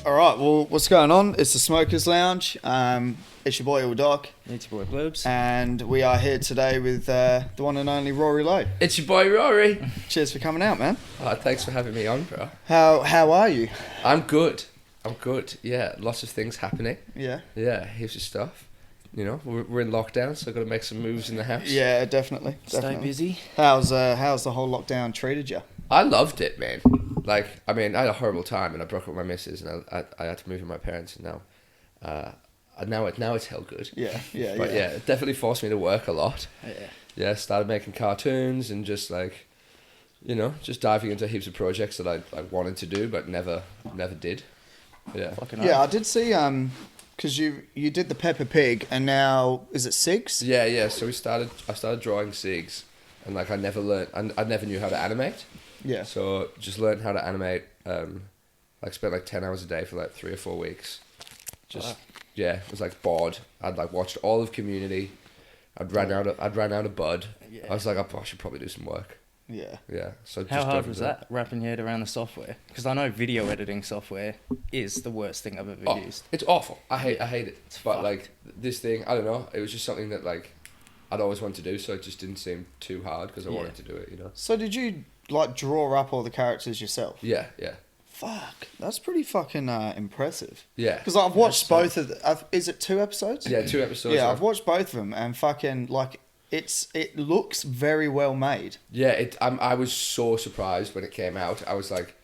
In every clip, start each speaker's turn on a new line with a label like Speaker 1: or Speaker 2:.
Speaker 1: All right, well, what's going on? It's the Smokers Lounge. It's your boy, Ill Doc.
Speaker 2: It's your boy, Bloobs.
Speaker 1: And we are here today with the one and only Rory Lowe.
Speaker 3: It's your boy, Rory.
Speaker 1: Cheers for coming out, man.
Speaker 3: Oh, thanks for having me on, bro.
Speaker 1: How are you?
Speaker 3: I'm good. Yeah, lots of things happening.
Speaker 1: Yeah.
Speaker 3: Yeah, heaps of stuff. You know, we're in lockdown, so I've got to make some moves in the house.
Speaker 1: Yeah, definitely.
Speaker 2: Stay busy.
Speaker 1: How's the whole lockdown treated you?
Speaker 3: I loved it, man. Like, I mean, I had a horrible time, and I broke up with my missus, and I had to move with my parents, and now it's hell good.
Speaker 1: Yeah.
Speaker 3: But yeah, it definitely forced me to work a lot.
Speaker 2: Yeah.
Speaker 3: Yeah, started making cartoons and just like, you know, just diving into heaps of projects that I wanted to do but never did. Yeah.
Speaker 1: Yeah, I did see because you did the Peppa Pig, and now is it Sigs?
Speaker 3: Yeah. So I started drawing Sigs, and like I never knew how to animate.
Speaker 1: Yeah.
Speaker 3: So just learned how to animate. Like spent like 10 hours a day for like 3 or 4 weeks. Yeah, was like bored. I'd like watched all of Community. I'd ran out of Bud.
Speaker 2: Yeah.
Speaker 3: I was like, I should probably do some work.
Speaker 1: Yeah.
Speaker 3: Yeah. So
Speaker 2: How hard was that, wrapping your head around the software? Because I know video editing software is the worst thing I've ever used.
Speaker 3: It's awful. I hate it. But
Speaker 2: fucked.
Speaker 3: like this thing, I don't know. It was just something that like I'd always wanted to do, so it just didn't seem too hard because I wanted to do it. You know.
Speaker 1: So did you like draw up all the characters yourself?
Speaker 3: Yeah.
Speaker 1: Fuck, that's pretty fucking impressive.
Speaker 3: Yeah.
Speaker 1: Because I've watched both of the... is it 2 episodes?
Speaker 3: Yeah, 2 episodes.
Speaker 1: Yeah, I've watched both of them, and fucking, like, it looks very well made.
Speaker 3: Yeah, I was so surprised when it came out. I was like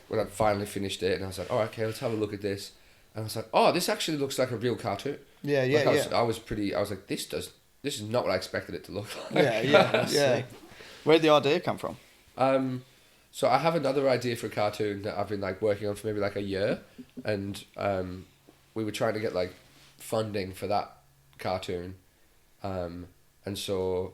Speaker 3: when I finally finished it, and I was like, oh, okay, let's have a look at this. And I was like, oh, this actually looks like a real cartoon.
Speaker 1: Yeah.
Speaker 3: I was like, this is not what I expected it to look like.
Speaker 1: Yeah. Where'd the idea come from?
Speaker 3: So I have another idea for a cartoon that I've been like working on for maybe like a year, and we were trying to get like funding for that cartoon, and so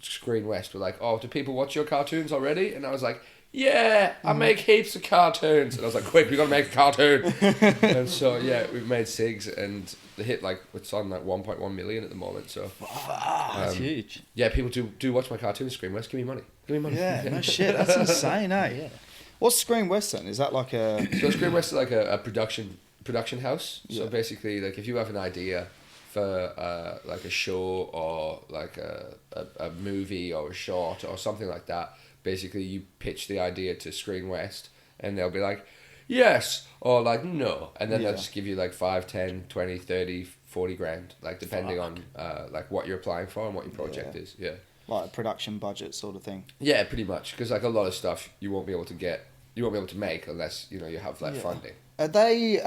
Speaker 3: Screen West were like, oh, do people watch your cartoons already? And I was like, yeah, I make heaps of cartoons. And I was like, quick, we gotta make a cartoon. And so yeah, we've made Sigs, and the hit like it's on like 1.1 million at the moment. So
Speaker 2: That's huge.
Speaker 3: yeah, people do watch my cartoons. Screen West, give me money.
Speaker 1: Yeah, no shit, that's insane, eh?
Speaker 2: Yeah.
Speaker 1: What's Screen West then? Is that like a...
Speaker 3: So Screen West is like a production house. So
Speaker 1: Yeah.
Speaker 3: basically, like if you have an idea for like a show or like a movie or a short or something like that, basically you pitch the idea to Screen West, and they'll be like, yes, or like no, and then they'll just give you like 5, 10, 20, 30, 40 grand, like depending on like what you're applying for and what your project is. Yeah.
Speaker 1: Like a production budget sort of thing.
Speaker 3: Yeah, pretty much, because like a lot of stuff you won't be able to make unless you know you have like funding.
Speaker 1: Are they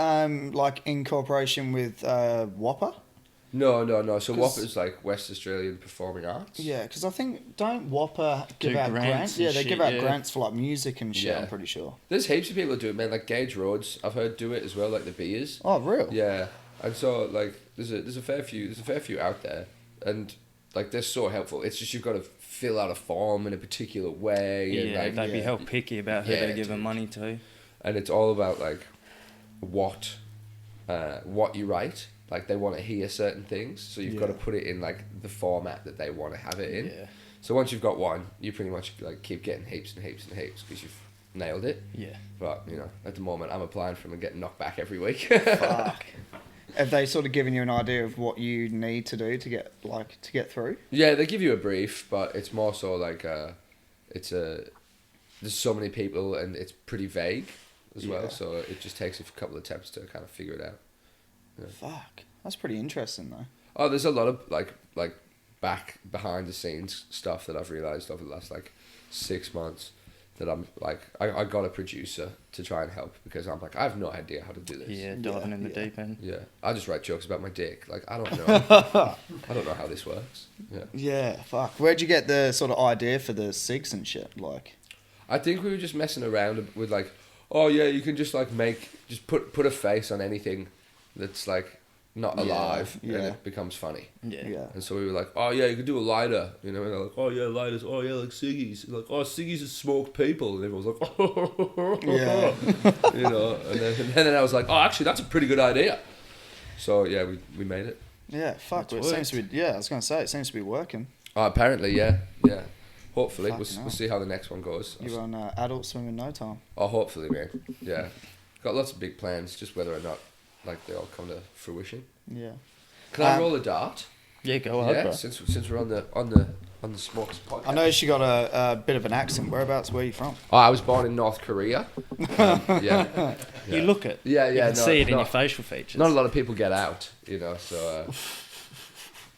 Speaker 1: like in cooperation with Whopper?
Speaker 3: No. So Whopper's like West Australian Performing Arts.
Speaker 1: Yeah, because I think don't Whopper give
Speaker 2: Do
Speaker 1: out
Speaker 2: grants
Speaker 1: grants?
Speaker 2: and
Speaker 1: Yeah, they
Speaker 2: shit,
Speaker 1: give out
Speaker 2: yeah.
Speaker 1: grants for like music and shit.
Speaker 3: Yeah.
Speaker 1: I'm pretty sure.
Speaker 3: There's heaps of people that do it, man. Like Gage Rhodes, I've heard do it as well, like the beers.
Speaker 1: Oh, real?
Speaker 3: Yeah, and so like there's a fair few out there, and like they're so helpful. It's just you've got to fill out a form in a particular way. And,
Speaker 2: Yeah,
Speaker 3: like,
Speaker 2: they'd be hell picky about who they give
Speaker 3: dude.
Speaker 2: them money to.
Speaker 3: And it's all about like what you write. Like they want to hear certain things, so you've got to put it in like the format that they want to have it in.
Speaker 2: Yeah.
Speaker 3: So once you've got one, you pretty much like keep getting heaps and heaps and heaps because you've nailed it.
Speaker 2: Yeah.
Speaker 3: But you know, at the moment, I'm applying for them and getting knocked back every week.
Speaker 1: Fuck. Have they sort of given you an idea of what you need to do to get through?
Speaker 3: Yeah, they give you a brief, but it's more so like there's so many people and it's pretty vague as well. So it just takes a couple of attempts to kind of figure it out. Yeah.
Speaker 1: Fuck. That's pretty interesting though.
Speaker 3: Oh, there's a lot of like back behind the scenes stuff that I've realized over the last like 6 months that I'm like I got a producer to try and help because I'm like I have no idea how to do this.
Speaker 2: Yeah, diving in the deep end.
Speaker 3: Yeah, I just write jokes about my dick. Like I don't know. I don't know how this works. Yeah.
Speaker 1: Yeah, fuck. Where'd you get the sort of idea for the Sigs and shit? Like,
Speaker 3: I think we were just messing around with like, oh yeah, you can just like put a face on anything that's like not alive and it becomes funny.
Speaker 1: yeah.
Speaker 3: And so we were like, oh yeah, you could do a lighter, you know, and they're like, oh yeah, lighters, oh yeah, like ciggies, like oh ciggies are smoked people, and everyone was like, oh,
Speaker 1: Yeah.
Speaker 3: you know, and then I was like, oh actually that's a pretty good idea. So yeah, we made it.
Speaker 1: Yeah, fuck. Well, it
Speaker 2: worked.
Speaker 1: seems to be. Yeah, I was gonna say it seems to be working.
Speaker 3: Oh, apparently, yeah. Hopefully, we'll
Speaker 1: Fucking hell.
Speaker 3: see how the next one goes.
Speaker 1: You're on Adult Swim in no time.
Speaker 3: Oh, hopefully, man. Yeah. got lots of big plans, just whether or not like they all come to fruition.
Speaker 1: Yeah.
Speaker 3: Can I roll a dart?
Speaker 2: Yeah, go ahead,
Speaker 3: Yeah,
Speaker 2: bro.
Speaker 3: since we're on the Smokes podcast.
Speaker 1: I noticed you got a bit of an accent. Whereabouts? Where are you from?
Speaker 3: Oh, I was born in North Korea. Yeah.
Speaker 2: You look it.
Speaker 3: Yeah,
Speaker 2: You
Speaker 3: yeah.
Speaker 2: can see it in your facial features.
Speaker 3: Not a lot of people get out, you know. So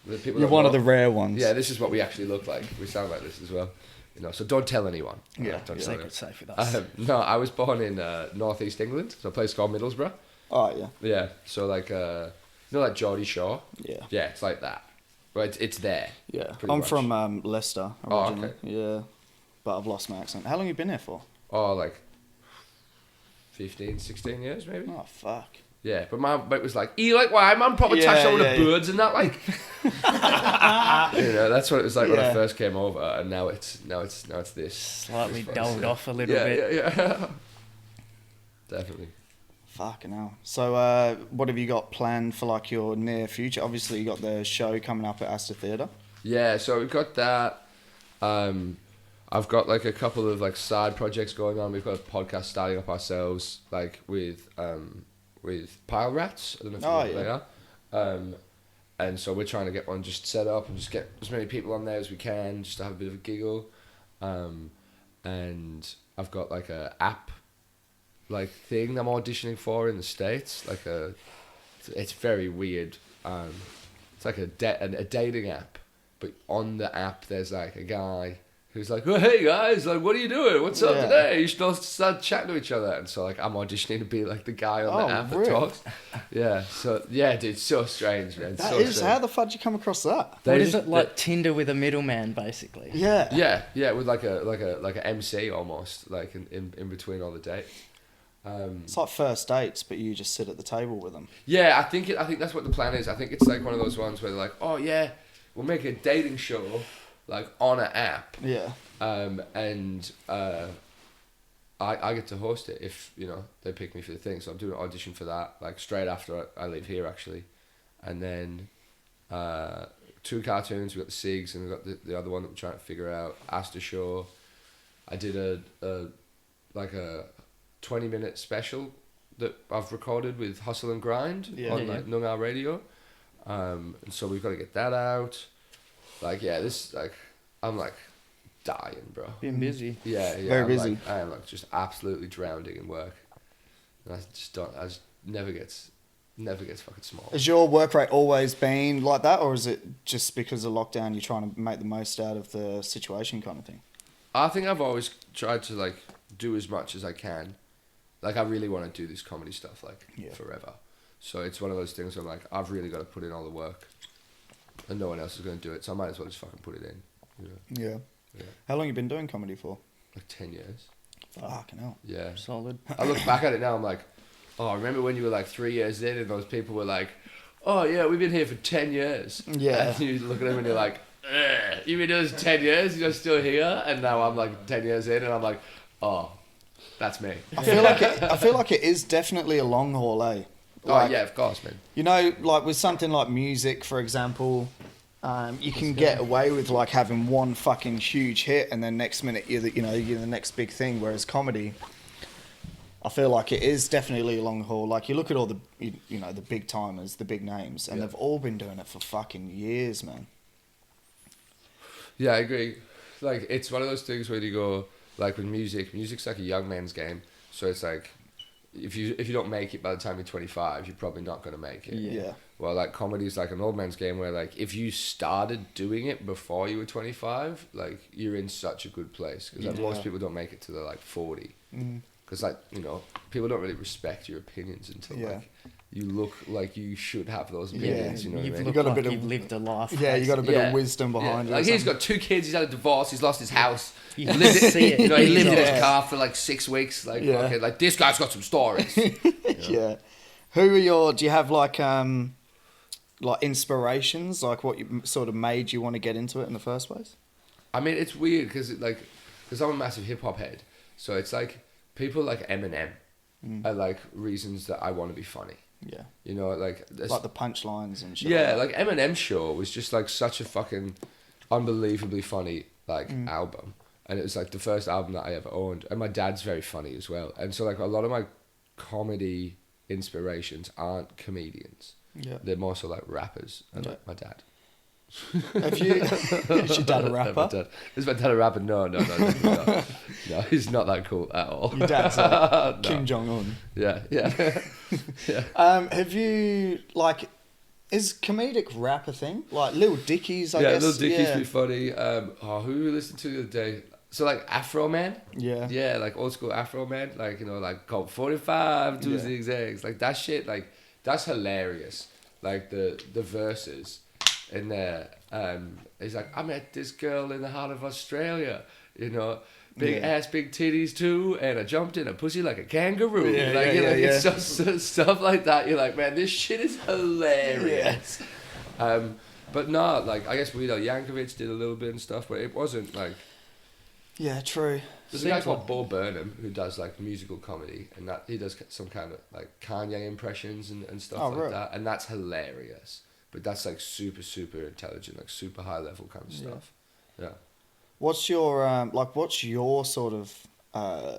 Speaker 3: the people.
Speaker 1: You're
Speaker 3: that
Speaker 1: one of
Speaker 3: know-
Speaker 1: the rare ones.
Speaker 3: Yeah, this is what we actually look like. We sound like this as well, you know. So don't tell anyone.
Speaker 1: Yeah,
Speaker 3: don't
Speaker 1: yeah.
Speaker 3: tell
Speaker 2: Secret safe with us.
Speaker 3: anyone. No, I was born in northeast England, so a place called Middlesbrough.
Speaker 1: Oh yeah.
Speaker 3: Yeah, so like you know, like Geordie Shore.
Speaker 1: Yeah.
Speaker 3: Yeah, it's like that. Well, it's there.
Speaker 1: Yeah.
Speaker 3: Pretty
Speaker 1: I'm
Speaker 3: much.
Speaker 1: from Leicester
Speaker 3: Oh,
Speaker 1: originally.
Speaker 3: okay.
Speaker 1: Yeah. But I've lost my accent. How long you been here for?
Speaker 3: Oh, like 15, 16 years maybe.
Speaker 1: Oh fuck.
Speaker 3: Yeah, but my mate was like, "You like why man proper
Speaker 1: Yeah,
Speaker 3: touched on
Speaker 1: yeah,
Speaker 3: the birds and that like." You know, that's what it was like when I
Speaker 1: Yeah.
Speaker 3: first came over, and now it's this.
Speaker 2: Slightly
Speaker 3: This
Speaker 2: dulled
Speaker 3: fucking-
Speaker 2: off a little
Speaker 3: yeah,
Speaker 2: bit.
Speaker 3: Yeah. Definitely.
Speaker 1: Fucking hell. So, what have you got planned for like your near future? Obviously, you got the show coming up at Astor Theatre.
Speaker 3: Yeah, so we've got that. I've got like a couple of like side projects going on. We've got a podcast starting up ourselves, like with Pile Rats. I don't know if you know what they are. And so we're trying to get one just set up and just get as many people on there as we can, just to have a bit of a giggle. And I've got like a app, like thing I'm auditioning for in the States. Like it's very weird. It's like a dating app, but on the app there's like a guy who's like, "Oh, hey guys, like, what are you doing? What's up
Speaker 1: Yeah.
Speaker 3: today? You should all start chatting to each other." And so like I'm auditioning to be like the guy on the app that
Speaker 1: really?
Speaker 3: talks. Yeah. So yeah, dude, so strange, man.
Speaker 1: That
Speaker 3: so
Speaker 1: is
Speaker 3: strange.
Speaker 1: how the fuck did you come across that?
Speaker 3: They
Speaker 2: What is
Speaker 3: just-
Speaker 2: it like Tinder with a middleman, basically?
Speaker 1: Yeah.
Speaker 3: Yeah, with like a MC almost, like in between all the dates.
Speaker 1: It's like first dates, but you just sit at the table with them.
Speaker 3: Yeah, I think that's what the plan is. I think it's like one of those ones where they're like, "Oh yeah, we'll make a dating show like on an app."
Speaker 1: Yeah.
Speaker 3: And I get to host it if, you know, they pick me for the thing. So I'm doing an audition for that, like straight after I leave here actually. And then 2 cartoons, we've got the SIGs and we've got the other one that we're trying to figure out, Astor Shore. I did a 20-minute special that I've recorded with Hustle and Grind on
Speaker 2: Yeah.
Speaker 3: like Noongar Radio. And so we've got to get that out. Like, yeah, this, like, I'm like dying, bro.
Speaker 2: Being busy.
Speaker 3: Yeah,
Speaker 1: Very
Speaker 3: I'm
Speaker 1: busy.
Speaker 3: Like, I am like just absolutely drowning in work. And I just never gets fucking small.
Speaker 1: Has your work rate always been like that, or is it just because of lockdown you're trying to make the most out of the situation kind of thing?
Speaker 3: I think I've always tried to like do as much as I can. Like I really want to do this comedy stuff like forever. So it's one of those things where I'm like, I've really got to put in all the work, and no one else is going to do it. So I might as well just fucking put it in. You know?
Speaker 1: Yeah. How long you been doing comedy for?
Speaker 3: Like 10 years.
Speaker 1: Fucking hell.
Speaker 3: Yeah.
Speaker 2: Solid.
Speaker 3: I look back at it now, I'm like, oh, I remember when you were like 3 years in and those people were like, oh yeah, we've been here for 10 years.
Speaker 1: Yeah.
Speaker 3: And you look at them and you're like, you've been doing this 10 years, you're still here? And now I'm like 10 years in and I'm like, oh, that's me.
Speaker 1: I feel like it is definitely a long haul, eh?
Speaker 3: Oh yeah, of course, man.
Speaker 1: You know, like with something like music, for example, you can get away with like having one fucking huge hit, and then next minute you're the next big thing. Whereas comedy, I feel like it is definitely a long haul. Like you look at all the the big timers, the big names, and they've all been doing it for fucking years, man.
Speaker 3: Yeah, I agree. Like it's one of those things where you go like with music's like a young man's game. So it's like if you don't make it by the time you're 25, you're probably not going to make it.
Speaker 1: Yeah.
Speaker 3: Well, like comedy is like an old man's game where like if you started doing it before you were 25, like you're in such a good place because like, most people don't make it to they're like 40. Because like people don't really respect your opinions until like you look like you should have those opinions. You know what I mean?
Speaker 2: You've
Speaker 1: got a
Speaker 2: like
Speaker 1: bit of-
Speaker 2: you've lived a life.
Speaker 1: Yeah, you got a bit
Speaker 3: Yeah.
Speaker 1: of wisdom behind you.
Speaker 3: Like
Speaker 1: or
Speaker 3: he's
Speaker 1: something.
Speaker 3: got 2 kids. He's had a divorce. He's lost his house.
Speaker 2: You
Speaker 3: He
Speaker 2: can
Speaker 3: lived
Speaker 2: see it.
Speaker 3: he lived in
Speaker 1: Yeah.
Speaker 3: his car for like 6 weeks. Like
Speaker 1: Yeah.
Speaker 3: okay, like this guy's got some stories.
Speaker 1: Yeah. Do you have like inspirations, like what you sort of made you want to get into it in the first place?
Speaker 3: I mean, it's weird because I'm a massive hip hop head, so it's like people like Eminem are like reasons that I want to be funny.
Speaker 1: Yeah.
Speaker 3: You know, like
Speaker 1: Like the punchlines and shit.
Speaker 3: yeah,
Speaker 1: like
Speaker 3: like Eminem's show was just like such a fucking unbelievably funny like album, and it was like the first album that I ever owned. And my dad's very funny as well, and so like a lot of my comedy inspirations aren't comedians.
Speaker 1: Yeah.
Speaker 3: They're more so like rappers and
Speaker 1: Yeah.
Speaker 3: like my dad.
Speaker 1: Have you? Is your dad a rapper?
Speaker 3: Is my dad a rapper? No, no, he's not that cool at all.
Speaker 1: Your dad's like
Speaker 3: No.
Speaker 1: Kim Jong Un.
Speaker 3: Yeah, yeah.
Speaker 1: Have you like? Is comedic rap a thing? Like Lil Dicky's, I guess.
Speaker 3: Little Dicky's
Speaker 1: yeah.
Speaker 3: pretty funny. Who we listened to the other day? So like Afro Man.
Speaker 1: Yeah.
Speaker 3: Yeah, like old school Afro Man, like, you know, like called 45 to zigzags, like that shit, like that's hilarious. Like the verses in there, he's like, I met this girl in the heart of Australia, you know, big ass, big titties too, and I jumped in a pussy like a kangaroo. It's just stuff like that. You're like, man, this shit is hilarious. But no, like I guess Weirdo Yankovic did a little bit and stuff, but it wasn't like.
Speaker 1: Yeah, true.
Speaker 3: There's a guy called Bo Burnham who does like musical comedy, and that he does some kind of like Kanye impressions and stuff like that, and that's hilarious. But that's like super, super intelligent, like super high level kind of stuff. Yeah.
Speaker 1: What's your sort of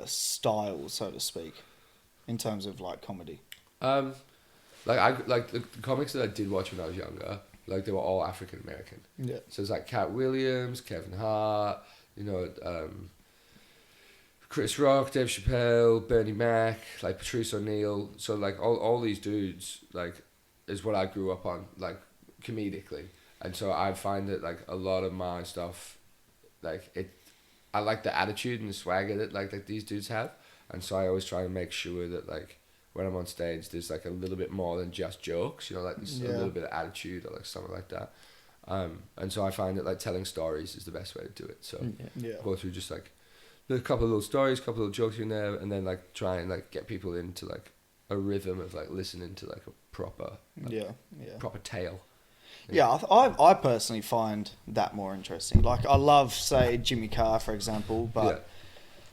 Speaker 1: style, so to speak, in terms of like comedy?
Speaker 3: Like the comics that I did watch when I was younger, like they were all African American.
Speaker 1: Yeah.
Speaker 3: So it's like Cat Williams, Kevin Hart, you know, Chris Rock, Dave Chappelle, Bernie Mac, like Patrice O'Neill. So like all these dudes like is what I grew up on, like comedically. And so I find that like a lot of my stuff, like I like the attitude and the swagger that like these dudes have. And so I always try to make sure that like when I'm on stage, there's like a little bit more than just jokes, you know, like there's a little bit of attitude or like something like that. And so I find that like telling stories is the best way to do it. So go through just like a couple of little stories, couple of little jokes in there, and then like try and like get people into like a rhythm of like listening to like a proper proper tale.
Speaker 1: Yeah, I personally find that more interesting. Like I love, say, Jimmy Carr, for example, but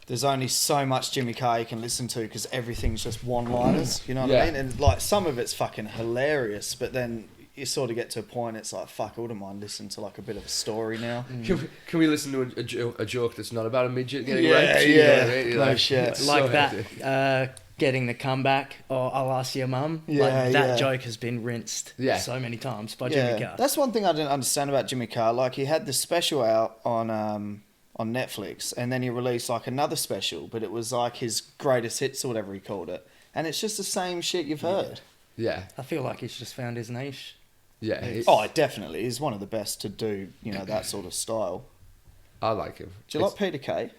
Speaker 1: there's only so much Jimmy Carr you can listen to because everything's just one-liners. You know what I mean? And like some of it's fucking hilarious, but then you sort of get to a point, it's like, fuck, I wouldn't mind listening to like a bit of a story now.
Speaker 3: Can we listen to a joke that's not about a midget getting raped?
Speaker 1: No shit.
Speaker 2: Like that, getting the comeback, or I'll ask your mum. That joke has been rinsed so many times by Jimmy Carr.
Speaker 1: That's one thing I didn't understand about Jimmy Carr. Like he had the special out on Netflix, and then he released like another special, but it was like his greatest hits or whatever he called it. And it's just the same shit you've heard.
Speaker 3: Yeah.
Speaker 2: I feel like he's just found his niche.
Speaker 3: Yeah.
Speaker 1: It definitely is one of the best to do, you know, that sort of style.
Speaker 3: I like him.
Speaker 1: Do you like Peter Kay?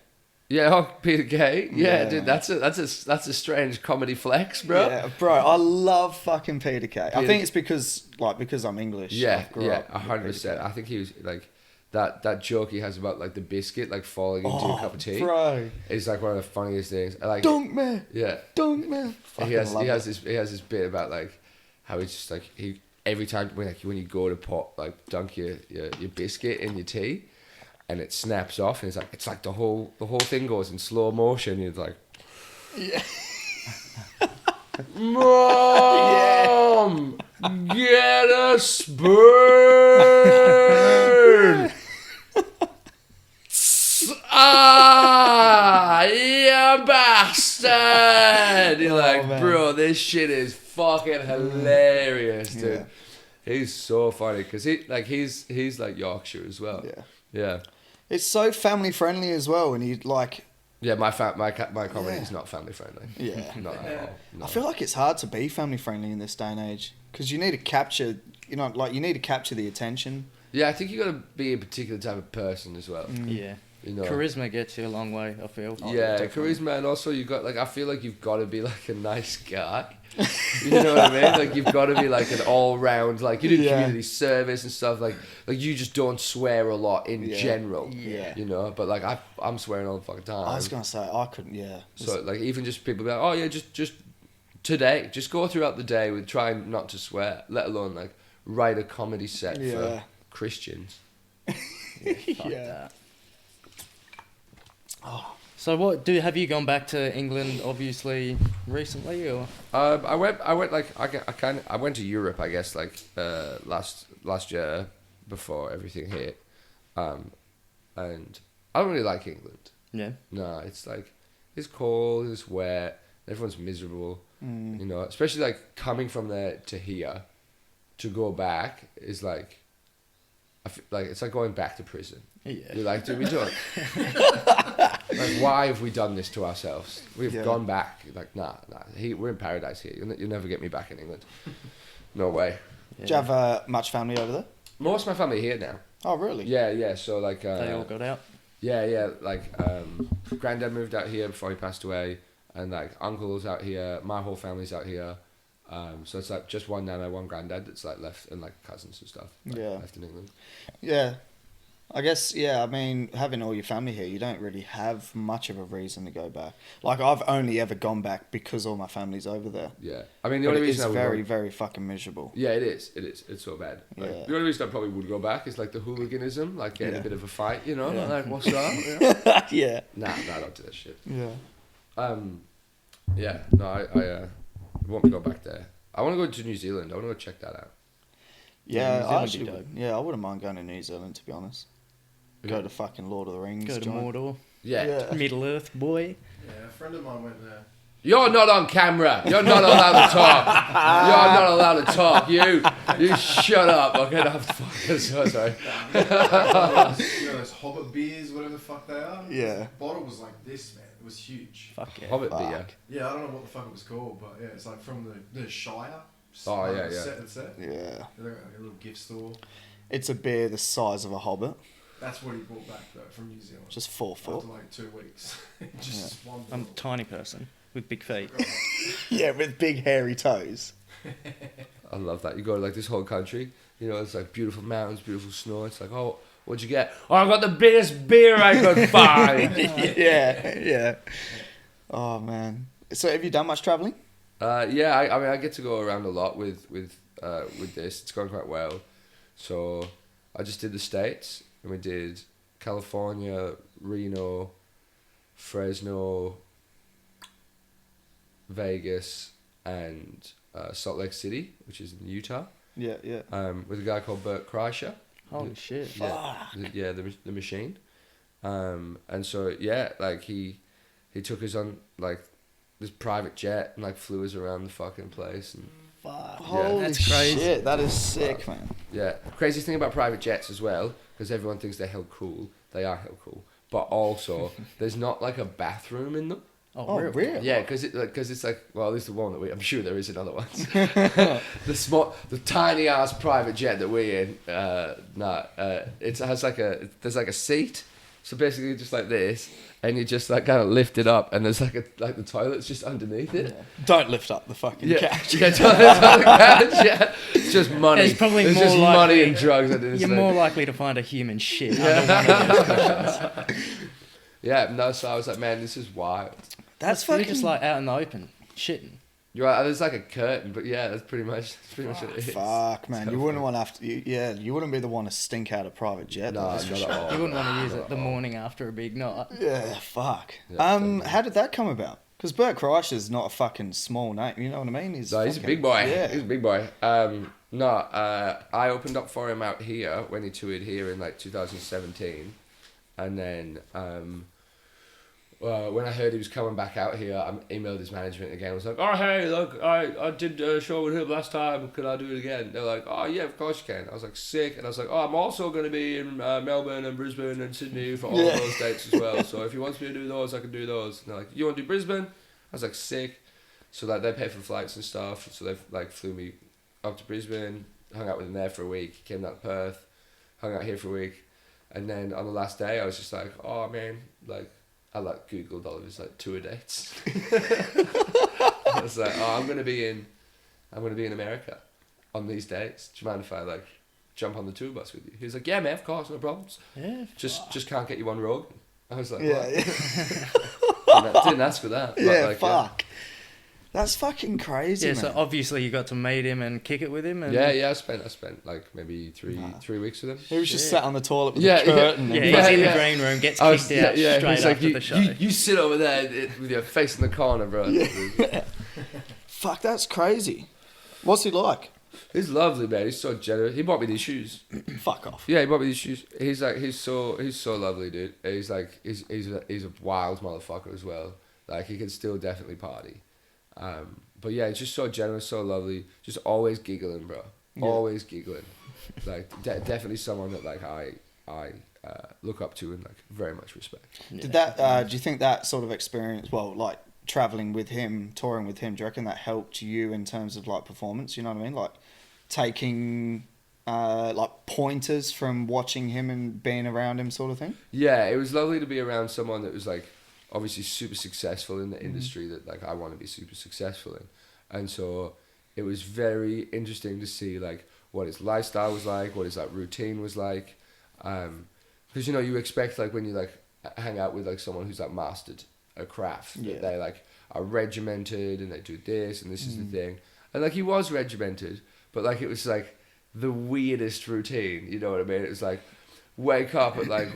Speaker 3: Yeah, Peter Kay. Yeah, dude, that's a strange comedy flex, bro.
Speaker 1: Yeah, bro, I love fucking Peter Kay. I think it's because I'm English.
Speaker 3: Yeah, 100%. I think he was like that joke he has about like the biscuit like falling into a cup of tea.
Speaker 1: Bro,
Speaker 3: it's like one of the funniest things. Like
Speaker 1: dunk me.
Speaker 3: Yeah,
Speaker 1: dunk me.
Speaker 3: He has this bit about like how it's just like every time when you go to dunk your biscuit in your tea, and it snaps off, and it's like the whole thing goes in slow motion. And it's like, Mom, get a spoon. You bastard! You're like, bro, this shit is fucking hilarious, dude. Yeah. He's so funny because he's like Yorkshire as well. Yeah.
Speaker 1: It's so family friendly as well, and he like.
Speaker 3: Yeah, my comedy is not family friendly.
Speaker 1: Yeah,
Speaker 3: not at all. No.
Speaker 1: I feel like it's hard to be family friendly in this day and age because you need to capture, you need to capture the attention.
Speaker 3: Yeah, I think you got to be a particular type of person as well.
Speaker 2: Yeah.
Speaker 3: You know,
Speaker 2: charisma gets you a long way, I feel.
Speaker 3: Charisma, and also you got I feel like you've got to be like a nice guy. You know what I mean? Like you've got to be like an all round, like you do community service and stuff. Like you just don't swear a lot in general.
Speaker 1: Yeah.
Speaker 3: You know, but like I'm swearing all the fucking time.
Speaker 1: I was gonna say I couldn't. Yeah.
Speaker 3: So like even just people be like, oh yeah, just today, just go throughout the day with trying not to swear, let alone like write a comedy set for Christians.
Speaker 2: That. Oh. So have you gone back to England obviously recently or?
Speaker 3: I went to Europe I guess like last year before everything hit, and I don't really like England.
Speaker 2: Yeah.
Speaker 3: No, it's like it's cold, it's wet, Everyone's miserable. You know, especially like coming from there to here, to go back is like, like it's like going back to prison.
Speaker 2: Yeah.
Speaker 3: You're like, dude, we don't. Like, why have we done this to ourselves? We've gone back. Like, nah. We're in paradise here. You'll never get me back in England. No way.
Speaker 1: Yeah. Do you have much family over there?
Speaker 3: Most of my family here now.
Speaker 1: Oh, really?
Speaker 3: Yeah. So like,
Speaker 2: they all got out.
Speaker 3: Yeah. Like, granddad moved out here before he passed away, and like uncle's out here. My whole family's out here. So it's like just one nana, one granddad that's like left, and like cousins and stuff. Like, left in England.
Speaker 1: Yeah. I guess, I mean, having all your family here, you don't really have much of a reason to go back. Like, I've only ever gone back because all my family's over there.
Speaker 3: Yeah. I mean, the only reason
Speaker 1: it's very, very fucking miserable.
Speaker 3: Yeah, it is. It's so bad. Like, the only reason I probably would go back is like the hooliganism, like getting a bit of a fight, you know? Like, what's up?
Speaker 1: Yeah.
Speaker 3: Nah, I don't do that shit.
Speaker 1: Yeah.
Speaker 3: Yeah, no, I won't go back there. I want to go to New Zealand. I want to go check that out.
Speaker 1: Yeah, I wouldn't mind going to New Zealand, to be honest. Go to fucking Lord of the Rings.
Speaker 2: Go to Mordor.
Speaker 3: Yeah.
Speaker 2: Middle Earth, boy.
Speaker 4: Yeah, a friend of mine went there.
Speaker 3: You're not on camera. You're not allowed to talk. You're not allowed to talk. You shut up. Okay, no, I'm so sorry.
Speaker 4: You know those Hobbit beers, whatever the fuck they are?
Speaker 1: Yeah.
Speaker 4: The bottle was like this, man. It was huge.
Speaker 2: Fuck yeah.
Speaker 3: Hobbit beer.
Speaker 4: Yeah, I don't know what the fuck it was called, but yeah, it's like from the Shire.
Speaker 3: Oh, yeah.
Speaker 4: Set.
Speaker 1: Yeah.
Speaker 4: They're like a little gift store.
Speaker 1: It's a beer the size of a hobbit.
Speaker 4: That's what he brought back though from New Zealand.
Speaker 1: Just 4 foot.
Speaker 4: After like 2 weeks. Just one bottle.
Speaker 2: I'm a tiny person with big feet.
Speaker 1: Yeah, with big hairy toes.
Speaker 3: I love that. You go to like this whole country, you know, it's like beautiful mountains, beautiful snow. It's like, oh, what'd you get? Oh, I got the biggest beer I could find.
Speaker 1: Yeah. Oh, man. So have you done much travelling?
Speaker 3: Yeah, I mean, I get to go around a lot with this. It's going quite well. So I just did the States, and we did California, Reno, Fresno, Vegas, and Salt Lake City, which is in Utah.
Speaker 1: Yeah.
Speaker 3: With a guy called Bert Kreischer.
Speaker 2: Holy shit.
Speaker 3: Yeah, the machine. And so yeah, like he took us on like this private jet and like flew us around the fucking place and.
Speaker 1: Fuck.
Speaker 3: Yeah.
Speaker 1: Holy
Speaker 2: That's crazy.
Speaker 1: shit, that is sick, man.
Speaker 3: Yeah, craziest thing about private jets as well, because everyone thinks they're hell cool. They are hell cool, but also there's not like a bathroom in them.
Speaker 1: Oh, really?
Speaker 3: Yeah, because it's like, well, at least the one that I'm sure there is in other ones. the tiny ass private jet that we're in, it has there's like a seat, so basically just like this, and you just like kind of lift it up, and there's like the toilet's just underneath it.
Speaker 1: Yeah. Don't lift up the fucking couch.
Speaker 3: Yeah, don't lift up the couch. Yeah, it's just money.
Speaker 2: It's probably
Speaker 3: There's
Speaker 2: more
Speaker 3: just
Speaker 2: likely,
Speaker 3: money and drugs.
Speaker 2: You're more likely to find a human shit under one of those cushions.
Speaker 3: Yeah, no. So I was like, man, this is wild.
Speaker 1: That's
Speaker 2: You're
Speaker 1: fucking...
Speaker 2: just like out in the open, shitting.
Speaker 3: You're right. There's like a curtain, but yeah, that's pretty much what it is.
Speaker 1: Fuck, man. You wouldn't want to have to... You wouldn't be the one to stink out a private jet.
Speaker 3: No,
Speaker 1: that's for
Speaker 3: not
Speaker 1: sure.
Speaker 3: at all.
Speaker 2: You wouldn't want to use it the morning after a big night.
Speaker 1: Yeah, fuck.
Speaker 3: Yeah,
Speaker 1: how did that come about? Because Bert Kreischer's not a fucking small name. You know what I mean?
Speaker 3: He's a big boy.
Speaker 1: Yeah.
Speaker 3: He's a big boy. I opened up for him out here when he toured here in like 2017, and then when I heard he was coming back out here, I emailed his management again. I was like, oh, hey, look, I did a show with him last time. Could I do it again? They're like, oh, yeah, of course you can. I was like, sick. And I was like, oh, I'm also going to be in Melbourne and Brisbane and Sydney for all of those dates as well. So if he wants me to do those, I can do those. And they're like, you want to do Brisbane? I was like, sick. So like they paid for flights and stuff. So they like flew me up to Brisbane, hung out with him there for a week, came down to Perth, hung out here for a week. And then on the last day, I was just like, oh, man, like, I like Googled all of his like tour dates. I was like, oh, I'm gonna be in America on these dates. Do you mind if I like jump on the tour bus with you? He was like, yeah, man, of course, no problems.
Speaker 2: Yeah.
Speaker 3: Just can't get you on road. I was like,
Speaker 1: Yeah.
Speaker 3: didn't ask for that.
Speaker 1: Yeah,
Speaker 3: like,
Speaker 1: fuck. That's fucking crazy,
Speaker 2: Yeah,
Speaker 1: man.
Speaker 2: so obviously you got to meet him and kick it with him. And
Speaker 3: Yeah, I spent like maybe three weeks with him.
Speaker 1: He was just sat on the toilet with
Speaker 3: Yeah,
Speaker 1: a curtain.
Speaker 2: Yeah,
Speaker 1: and
Speaker 2: he's in
Speaker 3: yeah.
Speaker 2: the green room, gets kicked out straight
Speaker 3: he's like,
Speaker 2: after the show.
Speaker 3: You sit over there with your face in the corner, bro.
Speaker 1: Yeah. Fuck, that's crazy. What's he like?
Speaker 3: He's lovely, man. He's so generous. He bought me these shoes.
Speaker 1: Fuck off.
Speaker 3: Yeah, he bought me these shoes. He's so lovely, dude. He's a wild motherfucker as well. Like he can still definitely party. But yeah, just so generous, so lovely, just always giggling, bro. Always giggling. Like definitely someone that like I look up to and like very much respect.
Speaker 1: Did that? Do you think that sort of experience, well, like traveling with him, touring with him, do you reckon that helped you in terms of like performance? You know what I mean? Like taking like pointers from watching him and being around him, sort of thing.
Speaker 3: Yeah, it was lovely to be around someone that was like obviously super successful in the industry that like I want to be super successful in, and so it was very interesting to see like what his lifestyle was like, what his like routine was like, because you know you expect like when you like hang out with like someone who's like mastered a craft, that they like are regimented and they do this and this is the thing, and like he was regimented, but like it was like the weirdest routine, you know what I mean? It was like wake up at like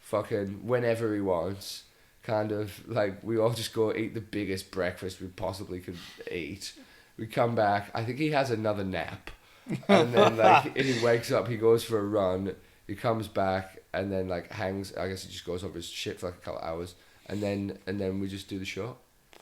Speaker 3: fucking whenever he wants, kind of like we all just go eat the biggest breakfast we possibly could eat. We come back, I think he has another nap, and then like he wakes up, he goes for a run, he comes back and then like hangs, I guess he just goes over his shit for like a couple of hours, and then we just do the show.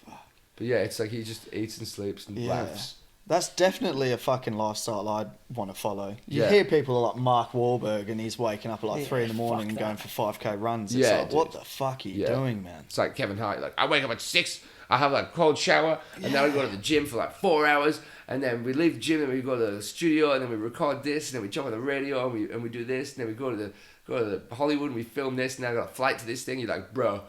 Speaker 3: But yeah, it's like he just eats and sleeps and laughs.
Speaker 1: That's definitely a fucking lifestyle I'd want to follow. You hear people like Mark Wahlberg and he's waking up at like 3 a.m. and going for 5k runs. It's like, what the fuck are you doing, man?
Speaker 3: It's like Kevin Hart, like I wake up at 6, I have like a cold shower, and then we go to the gym for like 4 hours, and then we leave the gym and we go to the studio and then we record this, and then we jump on the radio and we do this, and then we go to the Hollywood and we film this, and then I got a flight to this thing. You're like, bro,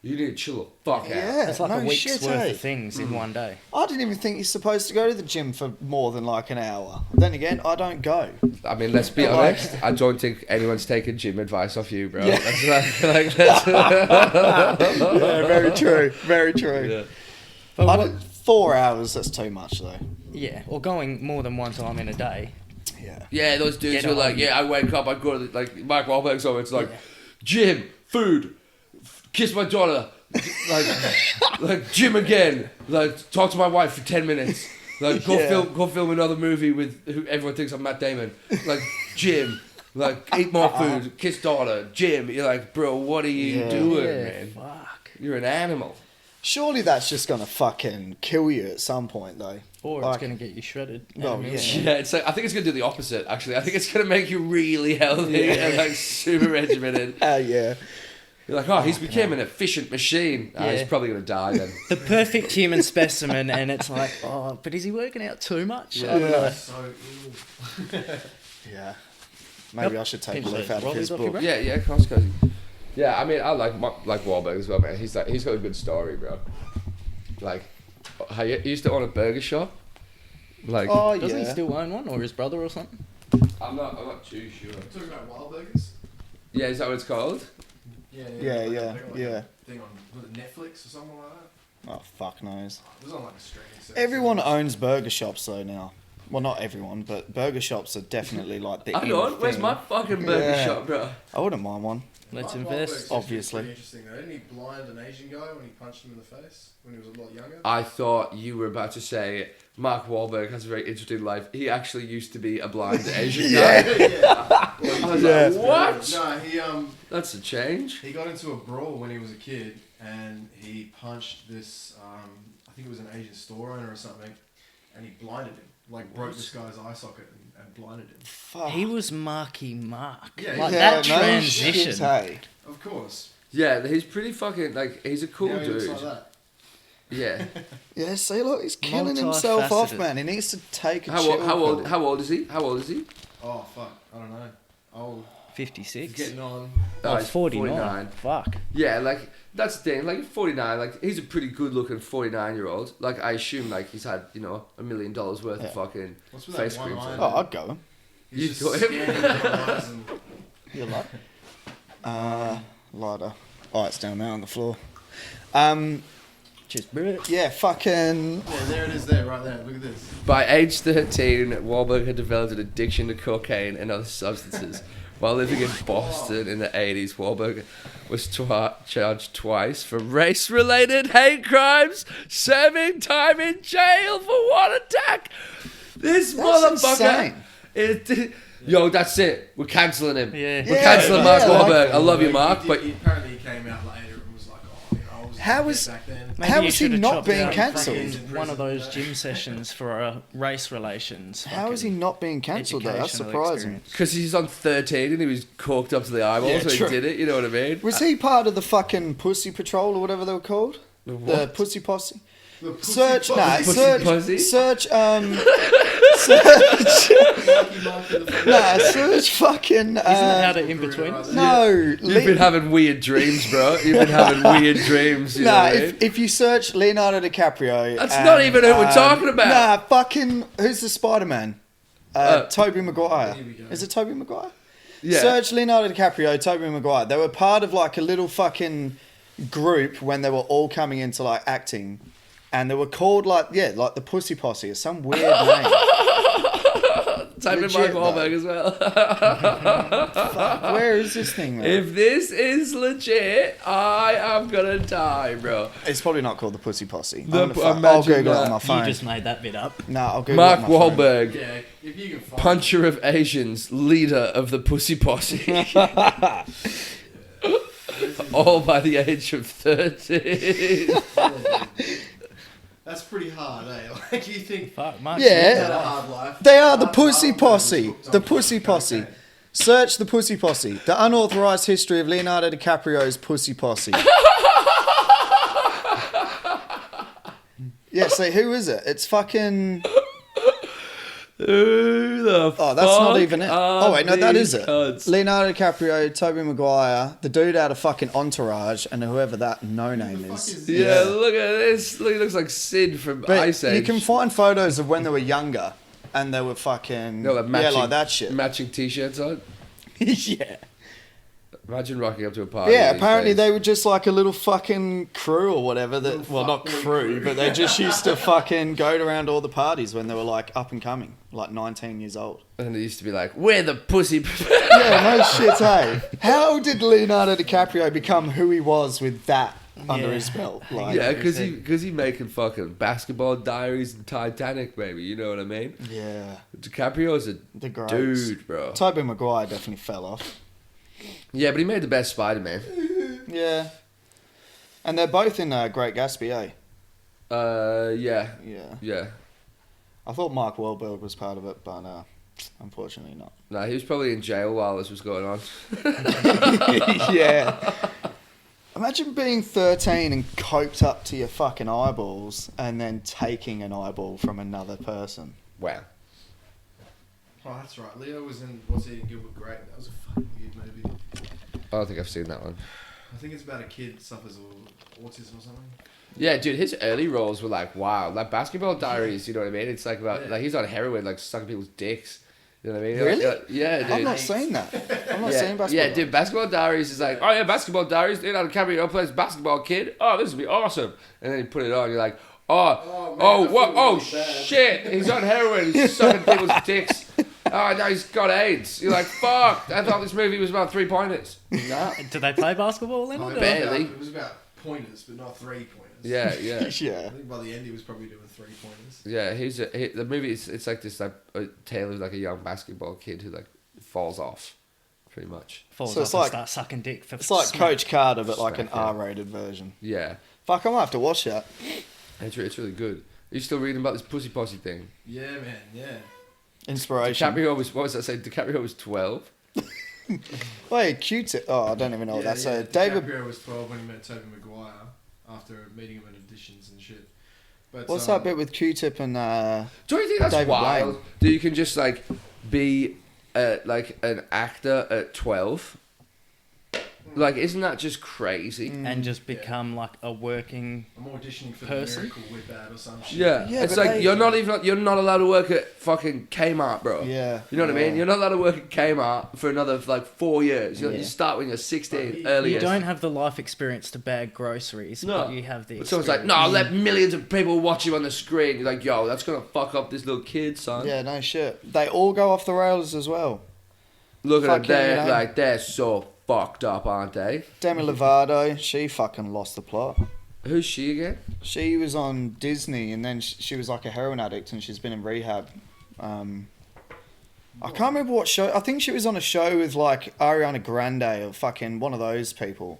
Speaker 3: you need to chill the fuck out.
Speaker 1: Yeah,
Speaker 2: it's like a week's worth of things in one day.
Speaker 1: I didn't even think you're supposed to go to the gym for more than like an hour. Then again, I don't go.
Speaker 3: I mean, let's be honest, I don't think anyone's taking gym advice off you, bro.
Speaker 1: Yeah.
Speaker 3: That's
Speaker 1: Yeah, very true. Very true.
Speaker 3: Yeah.
Speaker 2: But
Speaker 1: 4 hours, that's too much though.
Speaker 2: yeah, or going more than one time in a day.
Speaker 1: Yeah.
Speaker 3: Yeah, those dudes
Speaker 2: Get
Speaker 3: who are
Speaker 2: on.
Speaker 3: like, yeah, I wake up, I go to the, like Mark Wahlberg's over, it's like gym, food, kiss my daughter, like gym again, like talk to my wife for 10 minutes, like go film another movie with who everyone thinks I'm Matt Damon, like gym, like eat more food, kiss daughter, gym. You're like, bro, what are you doing, man?
Speaker 2: Fuck.
Speaker 3: You're an animal.
Speaker 1: Surely that's just gonna fucking kill you at some point though.
Speaker 2: Or
Speaker 1: Like-
Speaker 2: it's going to get you shredded.
Speaker 1: Well,
Speaker 2: And
Speaker 1: yeah.
Speaker 3: Yeah, it's like I think it's gonna do the opposite. Actually, I think it's gonna make you really healthy and like super regimented.
Speaker 1: Yeah.
Speaker 3: You're like, oh, he's became an efficient machine. He's
Speaker 2: Yeah.
Speaker 3: probably gonna die then.
Speaker 2: The perfect human specimen, and it's like, oh, but is he working out too much? I don't know.
Speaker 4: So ill.
Speaker 1: Yeah. Maybe I should take a leaf out of
Speaker 2: Rollies
Speaker 1: his
Speaker 2: off your
Speaker 1: book.
Speaker 2: brain?
Speaker 3: Yeah, of course, cause yeah, I mean, I like Wahlberg as well, man. He's got a good story, bro. Like, he used to own a burger shop. Like,
Speaker 1: Oh
Speaker 2: Doesn't he
Speaker 1: yeah.
Speaker 2: still own one, or his brother or something?
Speaker 3: I'm not too sure.
Speaker 4: Talking about wild burgers?
Speaker 3: Yeah, is that what it's called?
Speaker 1: Yeah,
Speaker 4: They got,
Speaker 1: yeah,
Speaker 4: like,
Speaker 1: yeah.
Speaker 4: a thing on was it Netflix or something like that.
Speaker 1: Oh fuck knows.
Speaker 4: It was on like a streaming service.
Speaker 1: Everyone owns burger shops though now. Well, not everyone, but burger shops are definitely like the.
Speaker 3: I
Speaker 1: in
Speaker 3: don't. Where's
Speaker 1: thing.
Speaker 3: my fucking burger
Speaker 1: Yeah.
Speaker 3: shop, bro?
Speaker 1: I wouldn't mind one.
Speaker 2: Let's
Speaker 4: Mark
Speaker 2: invest.
Speaker 4: Wahlberg's history is
Speaker 1: Obviously.
Speaker 4: pretty interesting though. Didn't he blind an Asian guy when he punched him in the face when he was a lot younger?
Speaker 3: I thought you were about to say Mark Wahlberg has a very interesting life. He actually used to be a blind Asian guy. I was like, what?
Speaker 4: No, he
Speaker 3: That's a change.
Speaker 4: he got into a brawl when he was a kid and he punched this I think it was an Asian store owner or something, and he blinded him. Like broke this guy's eye socket and blinded him.
Speaker 1: Fuck.
Speaker 2: He was Marky Mark.
Speaker 4: Yeah,
Speaker 2: Like
Speaker 1: Yeah,
Speaker 2: that
Speaker 1: no
Speaker 2: transition.
Speaker 1: shit, hey.
Speaker 4: Of course.
Speaker 3: Yeah, he's pretty fucking like he's a cool
Speaker 4: Now he looks
Speaker 3: dude.
Speaker 4: like that.
Speaker 3: Yeah.
Speaker 1: Yeah, see, look, he's killing himself off,
Speaker 2: Multifaceted.
Speaker 1: man. He needs to take a
Speaker 3: How
Speaker 1: chill
Speaker 3: old?
Speaker 1: pill.
Speaker 3: How old is he? How old is he?
Speaker 4: Oh fuck, I don't know. Oh,
Speaker 2: 56.
Speaker 4: getting on.
Speaker 2: Oh,
Speaker 3: he's
Speaker 2: 49. Fuck.
Speaker 3: Yeah, like that's the thing. Like 49. Like he's a pretty good-looking 49-year-old. Like I assume like he's had $1 million worth of fucking
Speaker 4: What's with
Speaker 3: face
Speaker 4: that
Speaker 3: cream.
Speaker 4: one eye?
Speaker 1: Oh, I'd go.
Speaker 3: You
Speaker 4: He's
Speaker 3: got
Speaker 4: just
Speaker 3: him?
Speaker 4: scanning the eyes and
Speaker 1: You like? Lighter. Oh, it's down there on the floor.
Speaker 2: Just bro.
Speaker 1: Yeah, fucking.
Speaker 4: yeah, there it is there, right there. Look at this.
Speaker 3: By age 13, Wahlberg had developed an addiction to cocaine and other substances. While living in Boston in the 80s, Wahlberg was charged twice for race-related hate crimes, serving time in jail for one attack. This
Speaker 1: That's
Speaker 3: motherfucker.
Speaker 1: insane.
Speaker 3: Yo, that's it. We're cancelling him.
Speaker 2: Yeah.
Speaker 3: We're
Speaker 1: Yeah,
Speaker 3: cancelling
Speaker 1: yeah,
Speaker 3: Mark
Speaker 1: like-
Speaker 3: Wahlberg. I love you,
Speaker 4: Like,
Speaker 3: Mark, but
Speaker 4: apparently he came out later and was like, oh, you know, I was
Speaker 1: How is
Speaker 4: back then.
Speaker 2: Maybe
Speaker 1: How
Speaker 2: you
Speaker 1: is he
Speaker 2: should've
Speaker 1: not
Speaker 2: chopped
Speaker 1: being
Speaker 2: out
Speaker 1: cancelled?
Speaker 2: fucking one of those gym sessions for race relations.
Speaker 1: How is he not being cancelled though? That's
Speaker 2: educational
Speaker 1: surprising.
Speaker 2: experience.
Speaker 3: Because he's on 13 and he was corked up to the eyeballs
Speaker 1: Yeah,
Speaker 3: when
Speaker 1: true.
Speaker 3: he did it, you know what I mean?
Speaker 1: Was he part of the fucking Pussy Patrol or whatever they were called? The
Speaker 3: what?
Speaker 1: Pussy Posse?
Speaker 4: The pussy
Speaker 1: Search, nah,
Speaker 3: Pussy
Speaker 1: search,
Speaker 3: Posse?
Speaker 1: search, search fucking,
Speaker 2: Isn't it out of in between?
Speaker 1: no.
Speaker 3: You've been having weird dreams, bro. You've been having weird dreams, you know
Speaker 1: Nah,
Speaker 3: what I mean?
Speaker 1: if you search Leonardo DiCaprio...
Speaker 3: That's not even who we're talking about.
Speaker 1: Nah, fucking... Who's the Spider-Man? Tobey Maguire.
Speaker 4: Here we go.
Speaker 1: Is it Tobey Maguire?
Speaker 3: Yeah.
Speaker 1: Search Leonardo DiCaprio, Tobey Maguire. They were part of like a little fucking group when they were all coming into like acting. And they were called like the Pussy Posse or some weird name.
Speaker 3: Type in Mark
Speaker 1: Legit,
Speaker 3: Wahlberg as well.
Speaker 1: Fuck, where is this thing, man?
Speaker 3: If this is legit, I am gonna die, bro.
Speaker 1: It's probably not called the Pussy Posse.
Speaker 3: The-
Speaker 1: I'll
Speaker 3: imagine
Speaker 1: Google it
Speaker 3: that.
Speaker 1: on my
Speaker 2: You
Speaker 1: phone.
Speaker 2: just made that bit up.
Speaker 1: No, I'll Google
Speaker 3: Mark
Speaker 1: it on my phone.
Speaker 3: Wahlberg,
Speaker 4: Yeah, if you can find
Speaker 3: puncher of Asians, leader of the Pussy Posse. All by the age of 13.
Speaker 4: That's pretty hard, eh? Like you think
Speaker 2: Fuck, Mark.
Speaker 1: Yeah.
Speaker 4: you had a hard life.
Speaker 1: They are the
Speaker 4: Mark
Speaker 1: Pussy
Speaker 4: Wahlberg
Speaker 1: Posse.
Speaker 4: was hooked
Speaker 1: The
Speaker 4: on
Speaker 1: Pussy Posse.
Speaker 4: cocaine.
Speaker 1: Search the Pussy Posse. The unauthorized history of Leonardo DiCaprio's Pussy Posse. Yeah, see, who is it? It's fucking...
Speaker 3: Who the
Speaker 1: Oh, that's not even it. Oh, wait, no, that is it.
Speaker 3: Cunts?
Speaker 1: Leonardo DiCaprio, Tobey Maguire, the dude out of fucking Entourage, and whoever that no-name
Speaker 4: fuck
Speaker 1: is.
Speaker 4: is
Speaker 3: Yeah, look at this. Look, he looks like Sid from
Speaker 1: But
Speaker 3: Ice Age.
Speaker 1: you can find photos of when they were younger, and they were fucking...
Speaker 3: No, like matching,
Speaker 1: like that shit.
Speaker 3: Matching t-shirts on.
Speaker 1: Yeah.
Speaker 3: Imagine rocking up to a party.
Speaker 1: Yeah,
Speaker 3: these
Speaker 1: apparently
Speaker 3: days.
Speaker 1: they were just like a little fucking crew or whatever. That well, not
Speaker 4: fuckboy
Speaker 1: crew,
Speaker 4: crew.
Speaker 1: but they just used to fucking go around all the parties when they were like up and coming, like 19 years old.
Speaker 3: And they used to be like, we're the pussy.
Speaker 1: Yeah, no shit, hey. How did Leonardo DiCaprio become who he was with that under his belt? Like,
Speaker 3: Yeah, because he making fucking Basketball Diaries and Titanic, baby. You know what I mean?
Speaker 1: yeah.
Speaker 3: DiCaprio's a
Speaker 1: The greats.
Speaker 3: dude, bro.
Speaker 1: Tobey Maguire definitely fell off.
Speaker 3: Yeah, but he made the best Spider-Man.
Speaker 1: Yeah. And they're both in Great Gatsby, eh?
Speaker 3: Yeah,
Speaker 1: Yeah.
Speaker 3: yeah.
Speaker 1: I thought Mark Wahlberg was part of it, but unfortunately not.
Speaker 3: Nah, he was probably in jail while this was going on.
Speaker 1: Yeah. Imagine being 13 and coked up to your fucking eyeballs and then taking an eyeball from another person.
Speaker 3: Wow.
Speaker 4: Oh, that's right. Leo was in What's Eating Gilbert Grape. That was a fucking weird movie.
Speaker 3: I don't think I've seen that one.
Speaker 4: I think it's about a kid suffers autism or something.
Speaker 3: Yeah, dude, his early roles were like, wow. Like Basketball Diaries, you know what I mean? It's like about, like he's on heroin, like sucking people's dicks. You know what I mean?
Speaker 1: Really?
Speaker 3: Yeah, dude.
Speaker 1: I've not seen that. I'm not
Speaker 3: yeah,
Speaker 1: seeing basketball.
Speaker 3: Yeah, dude, Basketball Diaries is like, oh yeah, Basketball Diaries, Leonardo DiCaprio plays basketball kid. Oh, this would be awesome. And then you put it on, you're like,
Speaker 4: Oh, man, I
Speaker 3: what?
Speaker 4: feel
Speaker 3: Oh,
Speaker 4: really bad.
Speaker 3: shit, he's on heroin, he's sucking people's dicks. Oh, now he's got AIDS. You're like, fuck, I thought this movie was about 3-pointers. Nah.
Speaker 2: Do they play basketball in
Speaker 4: Oh,
Speaker 2: it?
Speaker 4: it was
Speaker 3: Barely.
Speaker 4: about- It was about pointers, but not 3-pointers.
Speaker 3: Yeah, yeah.
Speaker 1: Yeah.
Speaker 4: I think by the end he was probably doing 3-pointers.
Speaker 3: Yeah, the movie it's like this like a tale of like a young basketball kid who like falls off, pretty much.
Speaker 2: Falls
Speaker 1: So it's
Speaker 2: off and
Speaker 1: like-
Speaker 2: starts sucking dick for
Speaker 1: It's like
Speaker 2: smack.
Speaker 1: Coach Carter, but like an
Speaker 3: Smack, yeah.
Speaker 1: R-rated version.
Speaker 3: Yeah,
Speaker 1: Fuck, I might have to watch that.
Speaker 3: it's really good. Are you still reading about this Pussy Posse thing?
Speaker 4: Yeah, man, yeah.
Speaker 1: Inspiration.
Speaker 3: DiCaprio was, what was that say? DiCaprio was 12.
Speaker 1: Wait, Q-Tip. Oh, I don't even know what that's.
Speaker 4: yeah.
Speaker 1: David.
Speaker 4: DiCaprio was 12 when he met Tobey Maguire after meeting him at auditions and shit. But,
Speaker 1: What's that bit with Q-Tip and?
Speaker 3: Don't you think that's
Speaker 1: David
Speaker 3: wild?
Speaker 1: Wayne.
Speaker 3: That you can just like be like an actor at 12? Like, isn't that just crazy?
Speaker 2: and just become like a working.
Speaker 4: I'm auditioning for
Speaker 2: Person?
Speaker 4: the Miracle Whip ad or some shit.
Speaker 3: Yeah,
Speaker 1: Yeah,
Speaker 3: it's
Speaker 1: but
Speaker 3: like
Speaker 1: they-
Speaker 3: you're not allowed to work at fucking Kmart, bro.
Speaker 1: Yeah.
Speaker 3: You know what I mean? You're not allowed to work at Kmart for another like 4 years. You,
Speaker 2: Yeah.
Speaker 3: you start when you're 16,
Speaker 4: You
Speaker 3: earliest.
Speaker 2: You don't have the life experience to bag groceries,
Speaker 3: No.
Speaker 2: but you have the.
Speaker 3: But someone's like, no, I'll let millions of people watch you on the screen. You're like, yo, that's gonna fuck up this little kid, son.
Speaker 1: Yeah, no shit. They all go off the rails as well.
Speaker 3: Look at them,
Speaker 1: Fucking,
Speaker 3: they're
Speaker 1: you know.
Speaker 3: like they're so fucked up, aren't they?
Speaker 1: Demi Lovato, she fucking lost the plot.
Speaker 3: Who's she again?
Speaker 1: She was on Disney, and then she was like a heroin addict, and she's been in rehab. I can't remember what show. I think she was on a show with like Ariana Grande or fucking one of those people.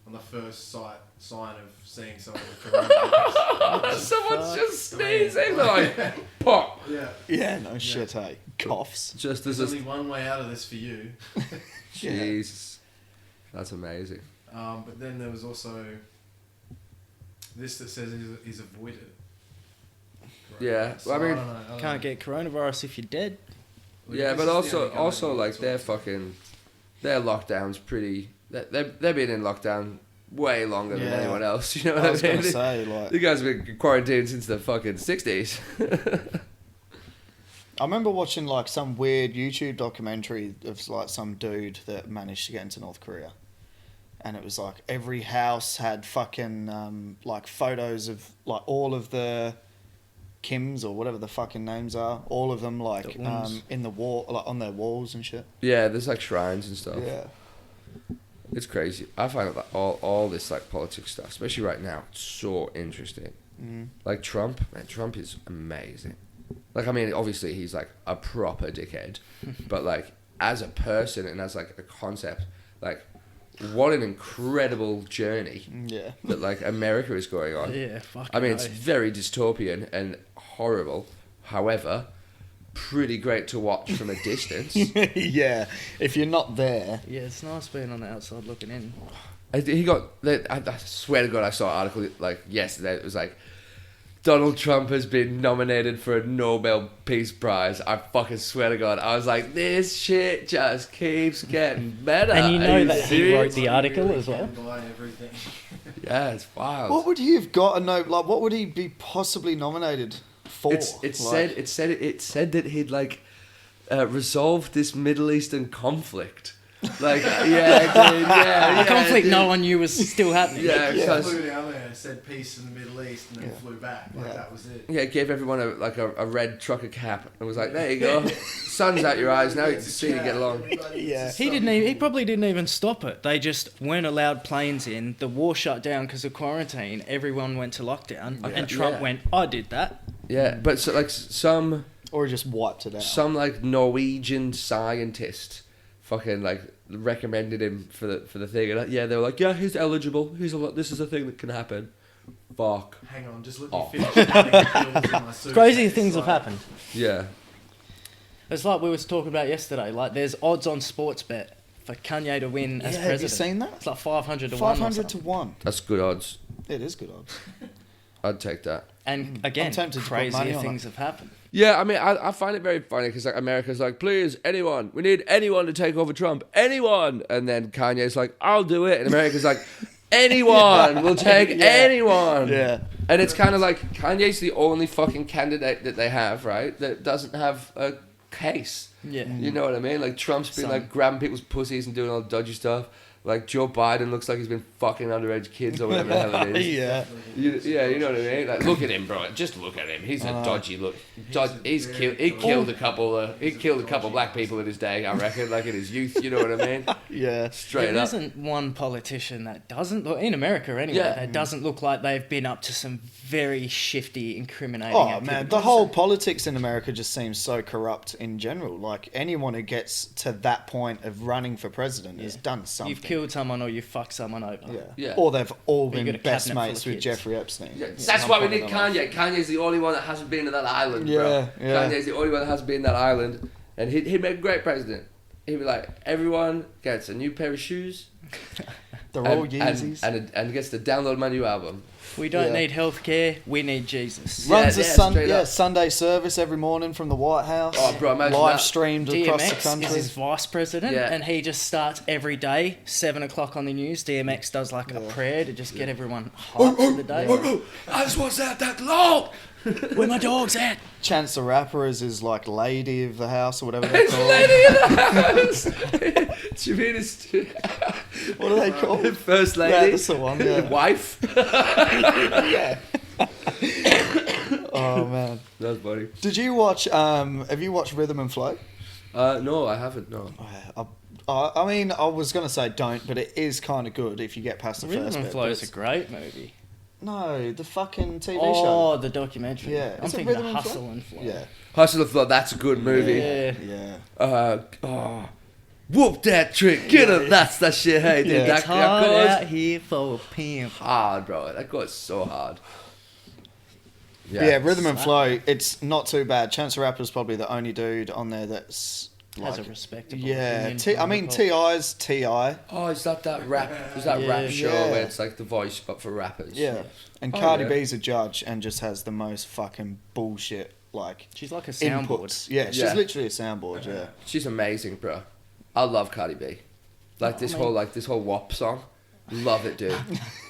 Speaker 4: on the first sign of seeing someone with coronavirus.
Speaker 3: Someone's just sneezing, like pop.
Speaker 4: Yeah.
Speaker 1: Yeah, no shit, hey. Coughs.
Speaker 3: Just
Speaker 4: There's
Speaker 3: as
Speaker 4: only one way out of this for you.
Speaker 3: Jesus, that's amazing.
Speaker 4: But then there was also this that says he's avoided.
Speaker 3: Yeah,
Speaker 4: So
Speaker 3: well, I mean,
Speaker 4: don't know.
Speaker 2: Can't get coronavirus if you're dead.
Speaker 4: Well,
Speaker 3: yeah,
Speaker 4: this
Speaker 3: but
Speaker 4: is the only
Speaker 3: also
Speaker 4: guy
Speaker 3: like
Speaker 4: that
Speaker 3: their
Speaker 4: talks.
Speaker 3: fucking their lockdown's pretty. They've been in lockdown way longer than
Speaker 1: Yeah.
Speaker 3: anyone else. You know what
Speaker 1: I
Speaker 3: I
Speaker 1: was
Speaker 3: mean?
Speaker 1: going to say, like...
Speaker 3: The guys have been quarantined since the fucking 60s.
Speaker 1: I remember watching, like, some weird YouTube documentary of, like, some dude that managed to get into North Korea. And it was, like, every house had fucking, like, photos of, like, all of the Kims or whatever the fucking names are. All of them, like,
Speaker 2: The Uns.
Speaker 1: in the wall, like, on their walls and shit.
Speaker 3: Yeah, there's like shrines and stuff.
Speaker 1: Yeah.
Speaker 3: It's crazy. I find it like all this like politics stuff, especially right now, it's so interesting.
Speaker 1: Mm.
Speaker 3: Like Trump, man, Trump is amazing. Like, I mean, obviously he's like a proper dickhead, but like as a person and as like a concept, like what an incredible journey
Speaker 1: Yeah.
Speaker 3: that like America is going on.
Speaker 2: Yeah, fucking
Speaker 3: I mean, it's
Speaker 2: oath.
Speaker 3: very dystopian and horrible. However, pretty great to watch from a distance.
Speaker 1: Yeah. If you're not there...
Speaker 2: Yeah, it's nice being on the outside looking in.
Speaker 3: He got. I swear to God, I saw an article like yesterday. It was like Donald Trump has been nominated for a Nobel Peace Prize. I fucking swear to God, I was like, this shit just keeps getting better.
Speaker 2: And you know
Speaker 3: Are you
Speaker 2: that he
Speaker 3: serious?
Speaker 2: wrote the article as well.
Speaker 4: Can buy everything.
Speaker 3: Yeah, it's wild.
Speaker 1: What would he have got? Like, what would he be possibly nominated for?
Speaker 3: It said that he'd like resolved this Middle Eastern conflict. Like, yeah, dude, yeah,
Speaker 2: A conflict
Speaker 3: dude.
Speaker 2: no one knew was still happening.
Speaker 3: Yeah,
Speaker 4: He
Speaker 3: because
Speaker 4: flew down there, said peace in the Middle East, and then flew back. Like that was it.
Speaker 3: yeah, gave everyone a red trucker cap and was like, there you go, sun's out your eyes now. You can see you get along.
Speaker 1: Yeah.
Speaker 2: He probably didn't even stop it. They just weren't allowed planes in. The war shut down because of quarantine. Everyone went to lockdown, and Trump
Speaker 3: Yeah.
Speaker 2: went, "I did that."
Speaker 3: Yeah, but so like some
Speaker 1: Or he just wiped it out.
Speaker 3: some like Norwegian scientist fucking like recommended him for the thing, and yeah, they were like, yeah, he's eligible. This is a thing that can happen. Fuck.
Speaker 4: Hang on, just let
Speaker 3: Oh.
Speaker 4: me finish.
Speaker 2: Crazy things have happened.
Speaker 3: Yeah.
Speaker 2: It's like we was talking about yesterday. Like, there's odds on sports bet for Kanye to win as
Speaker 1: Yeah,
Speaker 2: president.
Speaker 1: have you seen that?
Speaker 2: It's like 500 to 1.
Speaker 1: 500 to 1.
Speaker 3: That's good odds.
Speaker 1: It is good odds.
Speaker 3: I'd take that.
Speaker 2: And again,
Speaker 1: I'm tempted to put money
Speaker 2: crazier
Speaker 1: on
Speaker 2: things
Speaker 1: it.
Speaker 2: have happened.
Speaker 3: Yeah, I mean, I find it very funny because like America's like, please, anyone, we need anyone to take over Trump, anyone, and then Kanye's like, I'll do it, and America's like, anyone, we'll take anyone.
Speaker 1: Yeah.
Speaker 3: And it's kind of like Kanye's the only fucking candidate that they have, right? That doesn't have a case.
Speaker 2: Yeah.
Speaker 3: You know what I mean? Like Trump's been
Speaker 2: Some-
Speaker 3: like grabbing people's pussies and doing all dodgy stuff. Like Joe Biden looks like he's been fucking underage kids or whatever the hell it is.
Speaker 1: Yeah.
Speaker 3: You know what I mean? Like, look at him, bro. Just look at him. He's a dodgy look. He killed a couple black people in his day, I reckon, like in his youth. You know what I mean?
Speaker 1: Yeah.
Speaker 3: Straight
Speaker 2: There
Speaker 3: up.
Speaker 2: isn't one politician that doesn't look, in America anyway,
Speaker 3: Yeah.
Speaker 2: that doesn't look like they've been up to some very shifty, incriminating
Speaker 1: Oh,
Speaker 2: activities.
Speaker 1: man. The whole politics in America just seems so corrupt in general. Like, anyone who gets to that point of running for president has done something.
Speaker 2: You've killed someone or you fucked someone over.
Speaker 1: Yeah.
Speaker 3: Yeah.
Speaker 1: Or they've all
Speaker 2: Or you
Speaker 1: been
Speaker 2: got a
Speaker 1: best
Speaker 2: cabinet full
Speaker 1: mates
Speaker 2: of
Speaker 1: with
Speaker 2: kids.
Speaker 1: Jeffrey Epstein.
Speaker 3: Yeah,
Speaker 1: At
Speaker 3: that's
Speaker 1: some
Speaker 3: why we
Speaker 1: point
Speaker 3: need
Speaker 1: in their life.
Speaker 3: Kanye. Kanye's the only one that hasn't been to that island,
Speaker 1: Yeah,
Speaker 3: bro.
Speaker 1: yeah.
Speaker 3: Kanye's the only one that hasn't been to that island. And he'd make a great president. He'd be like, everyone gets a new pair of shoes.
Speaker 1: They're all Yeezys.
Speaker 3: And gets to download my new album.
Speaker 2: We don't
Speaker 1: Yeah.
Speaker 2: need healthcare, we need Jesus.
Speaker 1: Runs
Speaker 3: Yeah,
Speaker 1: a
Speaker 3: straight up.
Speaker 1: Sunday service every morning from the White House.
Speaker 3: Oh, bro, imagine
Speaker 1: live
Speaker 3: that.
Speaker 1: streamed across the
Speaker 2: DMX is
Speaker 1: country.
Speaker 2: his vice president,
Speaker 3: Yeah.
Speaker 2: and he just starts every day, 7 o'clock on the news. DMX does like a prayer to just get everyone hyped for the day.
Speaker 3: I just want that long.
Speaker 2: Where my dog's at?
Speaker 1: Chance the Rapper is his like lady of the house or whatever they're
Speaker 3: It's
Speaker 1: called.
Speaker 3: lady in the house. Do you mean it's
Speaker 1: What are they called?
Speaker 3: first lady?
Speaker 1: Yeah, that's the one. Yeah.
Speaker 3: Wife.
Speaker 1: Yeah. Oh man.
Speaker 3: That's funny.
Speaker 1: Did you watch? Have you watched Rhythm and Flow?
Speaker 3: No, I haven't. No.
Speaker 1: I mean, I was gonna say don't, but it is kind of good if you get past the
Speaker 2: Rhythm
Speaker 1: first
Speaker 2: and
Speaker 1: bit.
Speaker 2: Flow
Speaker 1: but
Speaker 2: is a
Speaker 1: it's-
Speaker 2: great movie.
Speaker 1: No, the fucking TV
Speaker 2: Oh,
Speaker 1: show.
Speaker 2: the documentary.
Speaker 1: Yeah.
Speaker 2: I'm
Speaker 1: Is it
Speaker 2: thinking
Speaker 1: Rhythm
Speaker 2: the
Speaker 1: and
Speaker 2: Hustle
Speaker 1: Flow?
Speaker 2: and Flow.
Speaker 1: Yeah.
Speaker 3: Hustle of Flow. That's a good movie.
Speaker 2: Yeah.
Speaker 1: Yeah.
Speaker 3: Oh, whoop that trick, get him. That's that shit. Hey, dude,
Speaker 2: It's hard
Speaker 3: goes
Speaker 2: out here for a pimp.
Speaker 3: hard, bro. That goes so hard.
Speaker 1: Yeah, Rhythm and Flow, it's not too bad. Chance the Rapper's probably the only dude on there that's
Speaker 2: Has a respectable
Speaker 1: yeah.
Speaker 2: opinion
Speaker 1: I mean,
Speaker 2: from
Speaker 1: T.I.'s T.I.
Speaker 3: Oh, is that rap? Is that rap show where it's like The Voice but for rappers?
Speaker 1: Yeah. And
Speaker 3: Oh,
Speaker 1: Cardi
Speaker 3: yeah.
Speaker 1: B's a judge and just has the most fucking bullshit, like,
Speaker 2: She's like a soundboard.
Speaker 1: inputs. Yeah, she's
Speaker 3: Yeah.
Speaker 1: literally a soundboard, yeah.
Speaker 3: She's amazing, bro. I love Cardi B. Like this whole WAP song. Love it, dude.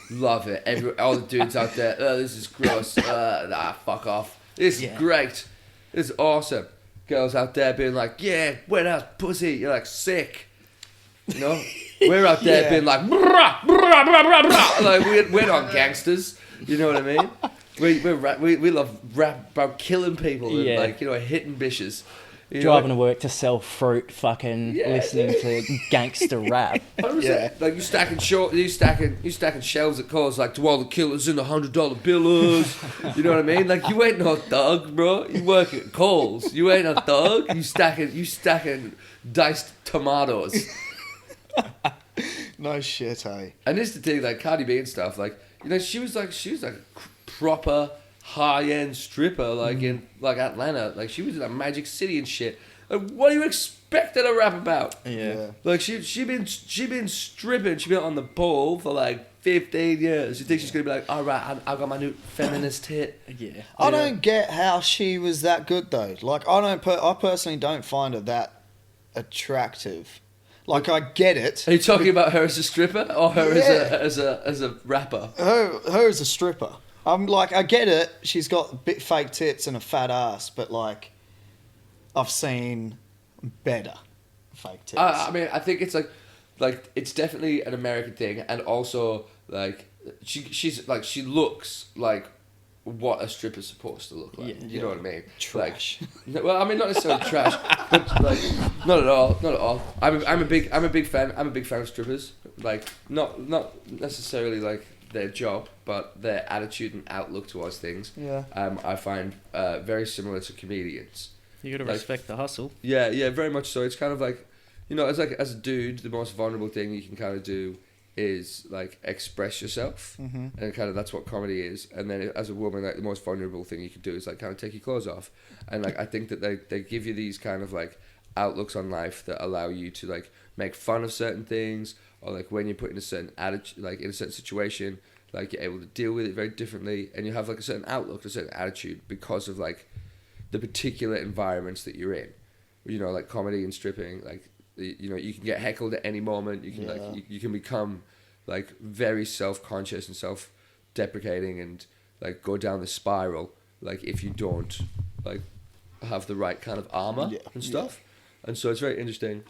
Speaker 3: Love it. All the dudes out there, this is gross. Nah, fuck off. This is great. This is awesome. Girls out there being like, yeah, wet ass pussy. You're like, sick. You know? We're out there being like, brah, brah, brah, brah, brah. Like, we're not gangsters. You know what I mean? We love rap about killing people and, like, you know, hitting bitches.
Speaker 2: Driving to work to sell fruit, fucking listening to gangster rap.
Speaker 3: 100%. Like you stacking shells at Coles, like to all the killers in the $100 billers. You know what I mean? Like you ain't no thug, bro. You work at Coles. You ain't a thug. You stacking diced tomatoes.
Speaker 1: No shit, hey.
Speaker 3: And this is the thing, like Cardi B and stuff. Like you know, she was like a proper high-end stripper, like in like Atlanta. Like she was in a Magic City and shit. Like, what do you expect her to rap about?
Speaker 1: Yeah.
Speaker 3: Like she been stripping. She been on the pole for like 15 years. You think she's gonna be like, all right, I got my new feminist hit?
Speaker 2: Yeah.
Speaker 1: I don't get how she was that good though. Like I personally don't find her that attractive. Like I get it.
Speaker 3: Are you talking about her as a stripper or her as a rapper?
Speaker 1: Her as a stripper. I'm like, I get it. She's got bit fake tits and a fat ass, but like, I've seen better fake tits.
Speaker 3: I mean, I think it's like it's definitely an American thing, and also like she looks like what a stripper's supposed to look like. You know what I mean?
Speaker 1: Trash.
Speaker 3: Like, well, I mean, not necessarily trash, but like not at all. I'm a big fan of strippers. Like not necessarily like their job, but their attitude and outlook towards things.
Speaker 1: Yeah.
Speaker 3: I find very similar to comedians.
Speaker 2: You gotta respect the hustle.
Speaker 3: Yeah, very much so. It's kind of like, you know, as a dude, the most vulnerable thing you can kind of do is like express yourself, and kind of that's what comedy is. And then as a woman, like the most vulnerable thing you can do is like kind of take your clothes off. And like I think that they give you these kind of like outlooks on life that allow you to like make fun of certain things, or like when you're put in a certain attitude, like in a certain situation, like you're able to deal with it very differently, and you have like a certain outlook, a certain attitude because of like the particular environments that you're in. You know, like comedy and stripping, like you know, you can get heckled at any moment. You can like you can become like very self-conscious and self-deprecating and like go down the spiral, like if you don't like have the right kind of armor and stuff. And so it's very interesting.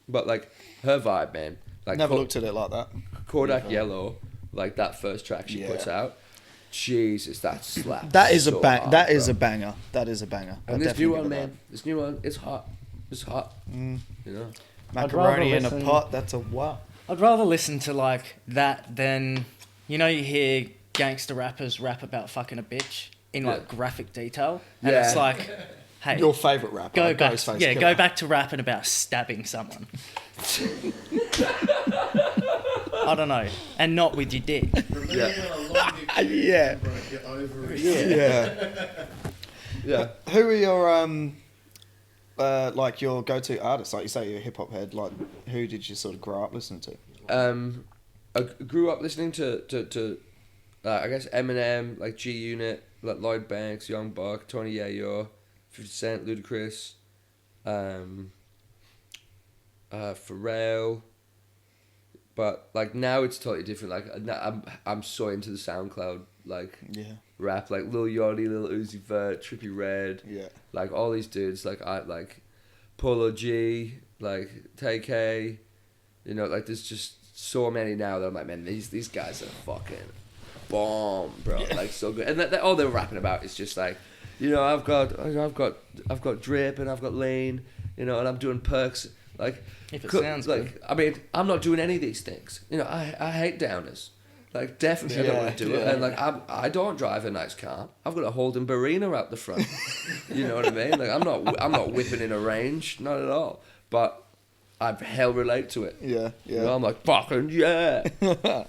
Speaker 3: But like her vibe, man, like
Speaker 1: Never looked at it like that.
Speaker 3: Kodak Yellow, like that first track she puts out, Jesus, that slap.
Speaker 1: That is
Speaker 3: so
Speaker 1: a bang.
Speaker 3: hard,
Speaker 1: That is
Speaker 3: bro.
Speaker 1: a banger. That is a banger.
Speaker 3: And
Speaker 1: I'll
Speaker 3: this new
Speaker 1: definitely
Speaker 3: one,
Speaker 1: give it
Speaker 3: man, this new one, it's hot. It's hot. You know.
Speaker 1: that. Macaroni in a
Speaker 2: listen-
Speaker 1: pot. That's a wow.
Speaker 2: I'd rather listen to like that than, you know, you hear gangster rappers rap about fucking a bitch in like graphic detail, and it's like, hey,
Speaker 1: Your favourite rapper.
Speaker 2: go back,
Speaker 1: Ghostface
Speaker 2: go
Speaker 1: Killer.
Speaker 2: back to rapping about stabbing someone. I don't know, and not with your dick.
Speaker 1: Yeah.
Speaker 4: Get over it.
Speaker 1: Yeah.
Speaker 3: Yeah.
Speaker 1: Who are your like your go-to artists? Like you say, you're a hip hop head. Like, who did you sort of grow up listening to?
Speaker 3: I grew up listening to I guess Eminem, like G Unit, like Lloyd Banks, Young Buck, Tony Yayo, 50 Cent, Ludacris, Pharrell. But like now it's totally different. Like I'm so into the SoundCloud like rap, like Lil Yachty, Lil Uzi Vert, Trippie Redd, like all these dudes. Like I like Polo G, like TK. You know, like there's just so many now that I'm like, man, these guys are fucking bomb, bro. Like so good. And all they're rapping about is just like, you know, I've got drip and I've got lean, you know, and I'm doing perks. Like,
Speaker 2: if it sounds
Speaker 3: like,
Speaker 2: good.
Speaker 3: I mean, I'm not doing any of these things. You know, I hate downers. Like, definitely, I don't want to do it. And like, I don't drive a nice car. I've got a Holden Barina out the front. You know what I mean? Like, I'm not whipping in a range, not at all. But I hell relate to it.
Speaker 1: Yeah,
Speaker 3: You know, I'm like, fucking yeah.
Speaker 1: Do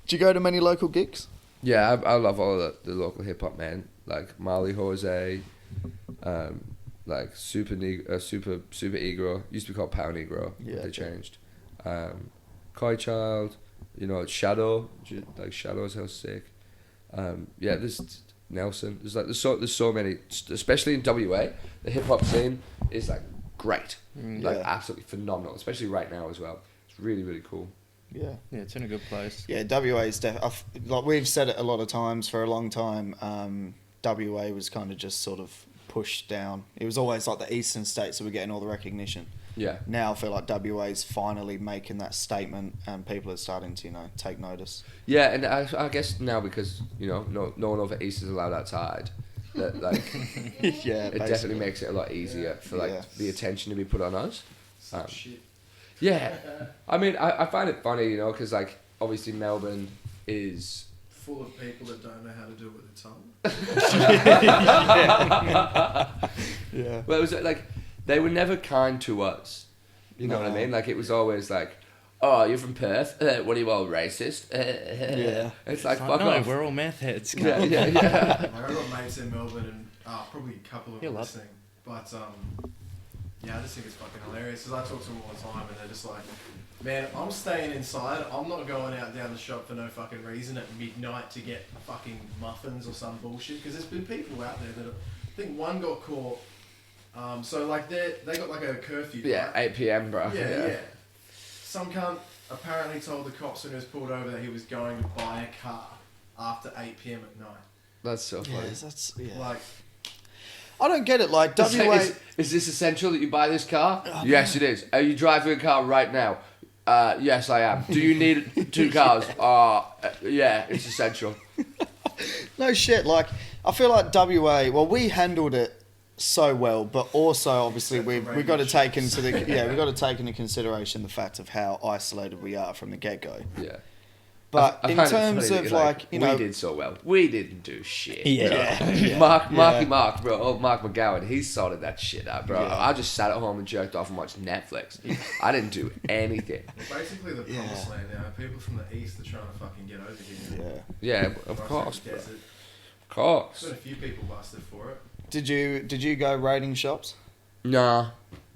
Speaker 1: you go to many local gigs?
Speaker 3: Yeah, I love all of the local hip hop, man. Like Marley Jose, like Super Negro. Used to be called Power Negro.
Speaker 1: Yeah,
Speaker 3: But they
Speaker 1: okay.
Speaker 3: changed. Koi Child, you know, Shadow. Like Shadow's how sick. Yeah, there's Nelson. There's so many, especially in WA. The hip hop scene is like great, like
Speaker 1: Yeah.
Speaker 3: absolutely phenomenal. Especially right now as well. It's really really cool.
Speaker 1: Yeah.
Speaker 2: Yeah, it's in a good place.
Speaker 1: Yeah, WA is like we've said it a lot of times for a long time. WA was kind of just sort of pushed down. It was always like the eastern states that were getting all the recognition.
Speaker 3: Yeah.
Speaker 1: Now I feel like WA is finally making that statement, and people are starting to take notice.
Speaker 3: Yeah, and I guess now because no one over east is allowed outside, that like
Speaker 1: Yeah,
Speaker 3: it definitely makes it a lot easier for like
Speaker 1: Yeah.
Speaker 3: the attention to be put on us.
Speaker 4: Shit.
Speaker 3: Yeah, I mean I find it funny, because like obviously Melbourne is
Speaker 4: Full of people that don't know how to do it with their tongue.
Speaker 1: Yeah.
Speaker 3: well, it was like they were never kind to us. You know what I
Speaker 1: No.
Speaker 3: mean? Like it was always like, oh, you're from Perth. What are you all racist?
Speaker 1: Yeah.
Speaker 3: It's like
Speaker 2: It's
Speaker 3: fuck
Speaker 2: no,
Speaker 3: off.
Speaker 2: we're all meth heads.
Speaker 3: Yeah.
Speaker 4: Like, I've got mates in Melbourne and probably a couple of
Speaker 2: You'll
Speaker 4: them
Speaker 2: love
Speaker 4: listening. But yeah, I just think it's fucking hilarious. Because I talk to them all the time and they're just like, man, I'm staying inside. I'm not going out down the shop for no fucking reason at midnight to get fucking muffins or some bullshit. Because there's been people out there that I think one got caught. So like they got like a curfew.
Speaker 3: Yeah,
Speaker 4: right?
Speaker 3: 8 p.m. bro.
Speaker 4: Yeah. Some cunt apparently told the cops when he was pulled over that he was going to buy a car after 8 p.m. at night.
Speaker 3: That's so funny.
Speaker 1: Yeah, that's
Speaker 4: Like,
Speaker 1: I don't get it. Like
Speaker 3: Is,
Speaker 1: WA.
Speaker 3: is this essential that you buy this car? Yes, it is. Are you driving a car right now? Yes, I am. Do you need 2 cars? Yeah, it's essential.
Speaker 1: No shit. Like I feel like WA. Well, we handled it so well, but also obviously we got to take into we got to take into consideration the fact of how isolated we are from the get go.
Speaker 3: Yeah.
Speaker 1: But
Speaker 3: I
Speaker 1: in
Speaker 3: find it
Speaker 1: terms
Speaker 3: funny
Speaker 1: of
Speaker 3: that,
Speaker 1: you know,
Speaker 3: we did so well. We didn't do shit.
Speaker 2: Yeah.
Speaker 3: Mark, bro. Oh, Mark McGowan, he sorted that shit out, bro.
Speaker 1: Yeah.
Speaker 3: I just sat at home and jerked off and watched Netflix. I didn't do anything.
Speaker 4: basically the promised land now. People from the east are trying to fucking get over here.
Speaker 1: yeah.
Speaker 3: Yeah, of course, bro.
Speaker 4: There's
Speaker 3: Of course.
Speaker 4: been a few people busted for it.
Speaker 1: Did you go raiding shops?
Speaker 3: Nah.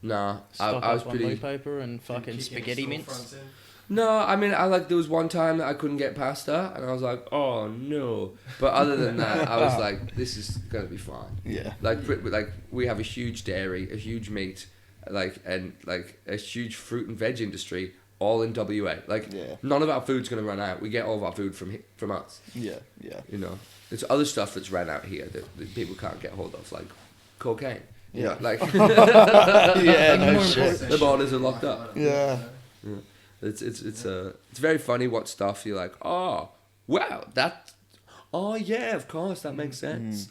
Speaker 2: Stock
Speaker 3: I was
Speaker 2: up on
Speaker 3: pretty.
Speaker 2: blue paper and fucking
Speaker 4: Kicking
Speaker 2: spaghetti
Speaker 4: storefronts
Speaker 2: mints.
Speaker 4: in.
Speaker 3: No, I mean, there was one time that I couldn't get pasta, and I was like, oh no. But other than that, I was like, this is gonna be fine.
Speaker 1: Yeah.
Speaker 3: Like we have a huge dairy, a huge meat, and a huge fruit and veg industry, all in WA.
Speaker 1: Yeah.
Speaker 3: None of our food's gonna run out. We get all of our food from us.
Speaker 1: Yeah.
Speaker 3: There's other stuff that's ran out here that people can't get hold of, like cocaine. You
Speaker 1: Yeah.
Speaker 3: know, like
Speaker 1: Yeah. No
Speaker 2: More
Speaker 1: shit.
Speaker 3: the borders are locked up.
Speaker 1: Yeah.
Speaker 3: It's very funny what stuff you're like, oh wow, yeah, of course that makes sense.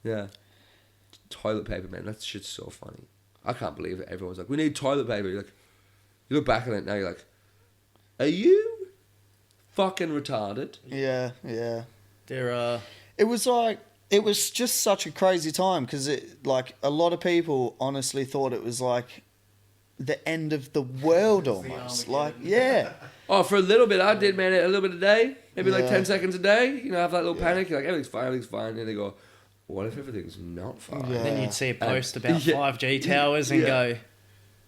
Speaker 3: Yeah. Toilet paper, man, that shit's so funny. I can't believe it. Everyone's like, we need toilet paper. You're like, you look back on it now, you're like, are you fucking retarded?
Speaker 1: Yeah.
Speaker 2: There
Speaker 1: It was just such a crazy time because a lot of people honestly thought it was like the end of the world almost. Like, yeah.
Speaker 3: Oh, for a little bit I did, man, a little bit a day, maybe like
Speaker 1: Yeah.
Speaker 3: 10 seconds a day, have that little
Speaker 1: Yeah.
Speaker 3: panic, you're like, everything's fine, and they go, what if everything's not fine?
Speaker 1: Yeah.
Speaker 2: Then you'd see a post about
Speaker 3: Yeah.
Speaker 2: 5G towers and
Speaker 3: Yeah.
Speaker 2: go,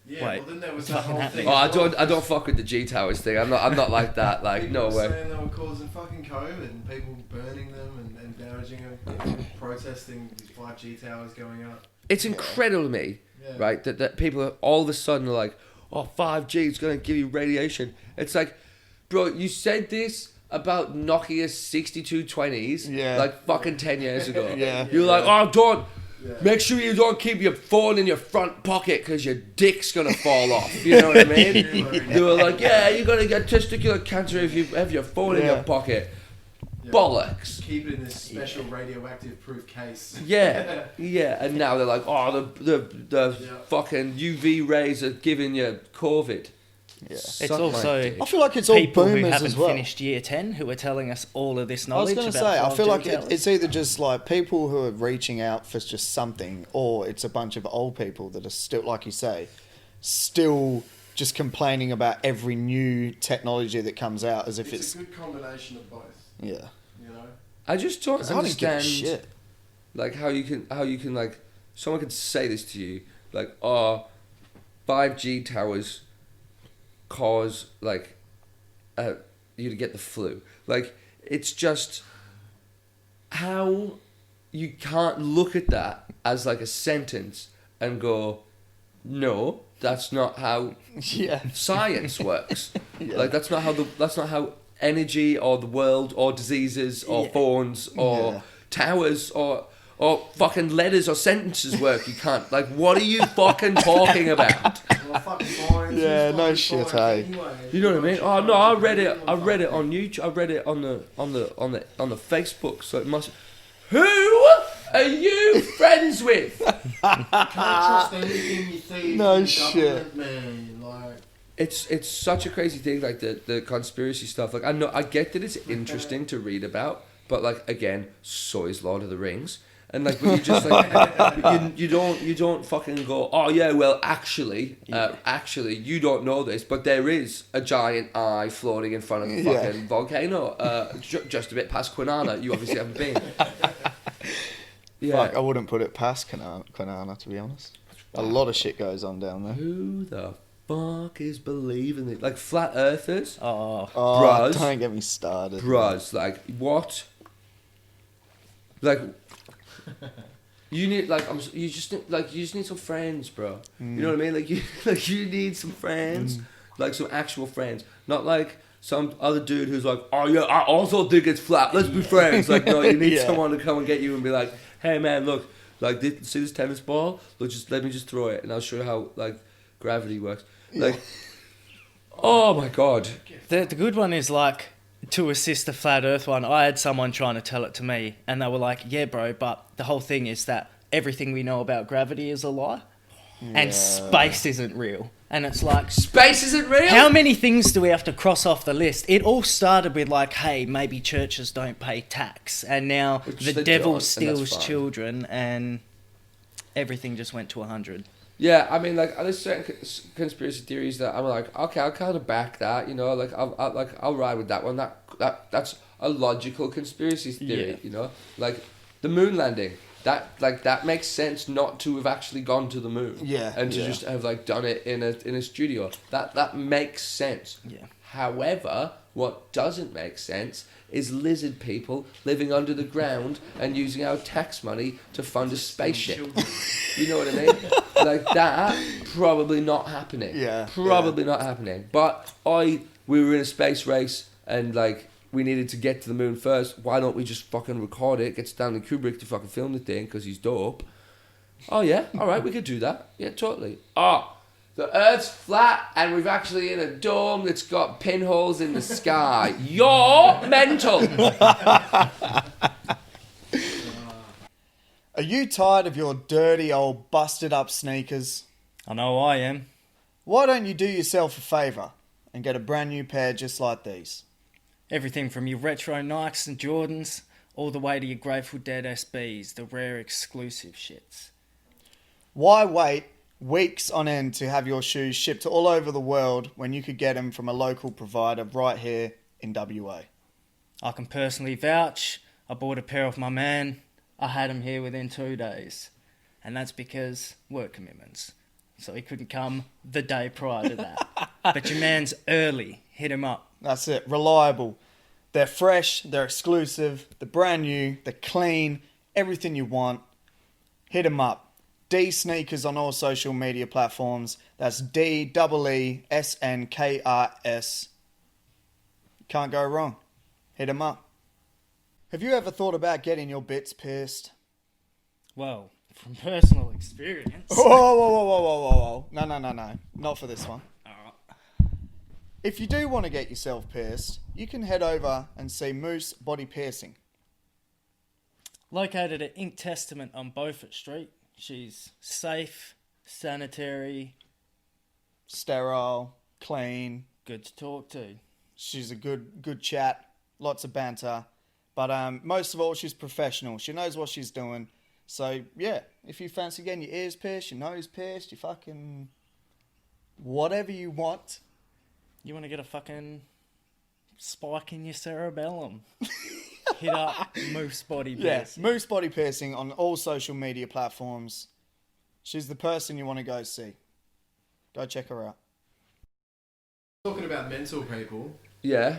Speaker 4: Yeah,
Speaker 2: Wait,
Speaker 4: well then there was that
Speaker 2: fucking
Speaker 4: whole
Speaker 2: happening.
Speaker 4: thing.
Speaker 3: Oh, I don't fuck with the G Towers thing. I'm not like that. Like,
Speaker 4: People
Speaker 3: no
Speaker 4: were
Speaker 3: way.
Speaker 4: saying they were causing fucking COVID and people burning them and damaging them, protesting these 5G towers going up.
Speaker 3: It's incredible to me,
Speaker 4: Yeah.
Speaker 3: right? That people are all of a sudden are like, oh, 5G is gonna give you radiation. It's like, bro, you said this about Nokia 6220s
Speaker 1: Yeah.
Speaker 3: like fucking 10 years ago.
Speaker 1: Yeah.
Speaker 3: You're like, oh, don't.
Speaker 4: Yeah.
Speaker 3: Make sure you don't keep your phone in your front pocket because your dick's gonna fall off. You know what I mean? They were like, yeah, you're gonna get testicular cancer if you have your phone in
Speaker 1: Yeah.
Speaker 3: your pocket.
Speaker 4: Yeah.
Speaker 3: Bollocks.
Speaker 4: Keep it in this special radioactive proof case.
Speaker 3: Yeah, yeah, and now they're like, oh, the
Speaker 4: Yeah.
Speaker 3: fucking UV rays are giving you COVID.
Speaker 1: Yeah.
Speaker 2: it's
Speaker 3: Suck my
Speaker 2: also
Speaker 3: dick.
Speaker 1: I feel like it's all
Speaker 2: people who
Speaker 1: boomers
Speaker 2: haven't
Speaker 1: as well.
Speaker 2: finished year 10 who are telling us all of this
Speaker 1: I was
Speaker 2: knowledge.
Speaker 1: going to
Speaker 2: about
Speaker 1: say, I feel
Speaker 2: 5G
Speaker 1: like
Speaker 2: towers.
Speaker 1: it's either just like people who are reaching out for just something, or it's a bunch of old people that are still, like you say, still just complaining about every new technology that comes out as if
Speaker 4: It's a good combination of both.
Speaker 1: Yeah.
Speaker 4: You know.
Speaker 3: I just don't
Speaker 1: 'Cause I don't give a
Speaker 3: understand
Speaker 1: shit.
Speaker 3: like how you can like someone could say this to you like, oh, 5G towers cause like you to get the flu. Like, it's just how you can't look at that as like a sentence and go, no, that's not how
Speaker 1: Yeah.
Speaker 3: science works.
Speaker 1: Yeah.
Speaker 3: Like, that's not how energy or the world or diseases or phones or
Speaker 1: Yeah.
Speaker 3: towers or fucking letters or sentences work. You can't. Like, what are you fucking talking about?
Speaker 4: Well, fucking science.
Speaker 1: Yeah,
Speaker 4: is
Speaker 1: no
Speaker 4: fucking
Speaker 1: shit,
Speaker 4: science
Speaker 1: hey.
Speaker 4: anyway.
Speaker 3: You know what I mean? Oh no, I read it on YouTube. I read it on the Facebook. So it must. Who are you friends with?
Speaker 4: Can't trust anything you see.
Speaker 1: No
Speaker 4: from the
Speaker 1: shit.
Speaker 4: government, man. Like,
Speaker 3: It's such a crazy thing, like the conspiracy stuff. Like, I get that it's interesting to read about, but like, again, so is Lord of the Rings. And like, but you just like you don't fucking go, oh yeah, well actually you don't know this, but there is a giant eye floating in front of a fucking volcano, just a bit past Kwinana. You obviously haven't been. Yeah.
Speaker 1: Fuck, I wouldn't put it past Kwinana, to be honest. A lot of shit goes on down there.
Speaker 3: Who the fuck is believing it? Like, flat earthers?
Speaker 2: Oh,
Speaker 1: Oh,
Speaker 3: Bruz.
Speaker 1: don't get me started.
Speaker 3: Bruz, like, what? Like, you need you just need some friends, bro. You know what I mean? Like you need some friends, like some actual friends, not like some other dude who's like, oh yeah, I also think it's flat. Let's be friends. Like, no, you need
Speaker 1: Yeah.
Speaker 3: someone to come and get you and be like, hey man, look, like see this tennis ball? Look, just let me just throw it and I'll show you how like gravity works. Like, oh my god.
Speaker 2: the good one is like, to assist the flat earth one, I had someone trying to tell it to me and they were like, yeah bro, but the whole thing is that everything we know about gravity is a lie and space isn't real. And it's like,
Speaker 3: Space isn't real?
Speaker 2: how many things do we have to cross off the list? It all started with like, hey, maybe churches don't pay tax, and now
Speaker 3: Which
Speaker 2: the
Speaker 3: they
Speaker 2: devil
Speaker 3: don't, and that's
Speaker 2: steals
Speaker 3: fine.
Speaker 2: children, and everything just went to 100.
Speaker 3: Yeah, I mean, like, there's certain conspiracy theories that I'm like, okay, I'll kind of back that, you know, like, I'll ride with that one. That's a logical conspiracy theory,
Speaker 2: Yeah.
Speaker 3: you know, like the moon landing. That makes sense not to have actually gone to the moon.
Speaker 1: Yeah,
Speaker 3: and to
Speaker 1: yeah.
Speaker 3: just have like done it in a studio. That makes sense.
Speaker 2: Yeah.
Speaker 3: However, what doesn't make sense is lizard people living under the ground and using our tax money to fund a spaceship. You know what I mean? Like, that, probably not happening.
Speaker 1: Yeah,
Speaker 3: Probably not happening. But we were in a space race and, like, we needed to get to the moon first. Why don't we just fucking record it, get Stanley Kubrick to fucking film the thing because he's dope? Oh, yeah? All right, we could do that. Yeah, totally. Oh, the Earth's flat and we've actually in a dome that's got pinholes in the sky. You're mental.
Speaker 1: Are you tired of your dirty old busted up sneakers?
Speaker 2: I know I am.
Speaker 1: Why don't you do yourself a favour and get a brand new pair just like these?
Speaker 2: Everything from your retro Nikes and Jordans, all the way to your Grateful Dead SBs, the rare exclusive shits.
Speaker 1: Why wait weeks on end to have your shoes shipped all over the world when you could get them from a local provider right here in WA?
Speaker 2: I can personally vouch, I bought a pair off my man, I had him here within 2 days. And that's because work commitments. So he couldn't come the day prior to that. But your man's early, hit him up.
Speaker 1: That's it. Reliable. They're fresh, they're exclusive, they're brand new, they're clean, everything you want. Hit them up. D Sneakers on all social media platforms. That's DEESNKRS. Can't go wrong. Hit them up. Have you ever thought about getting your bits pierced?
Speaker 2: Well, from personal experience.
Speaker 1: Whoa. No. Not for this one.
Speaker 2: Alright.
Speaker 1: If you do want to get yourself pierced, you can head over and see Moose Body Piercing.
Speaker 2: Located at Ink Testament on Beaufort Street. She's safe, sanitary,
Speaker 1: Sterile, clean.
Speaker 2: good to talk to.
Speaker 1: She's a good chat. Lots of banter. But most of all, she's professional. She knows what she's doing. So, yeah, if you fancy getting your ears pierced, your nose pierced, your fucking whatever you want.
Speaker 2: You want to get a fucking spike in your cerebellum? Hit up Moose Body
Speaker 1: Yes,
Speaker 2: Piercing.
Speaker 1: Moose Body Piercing on all social media platforms. She's the person you want to go see. Go check her out.
Speaker 4: Talking about mental people
Speaker 3: Yeah.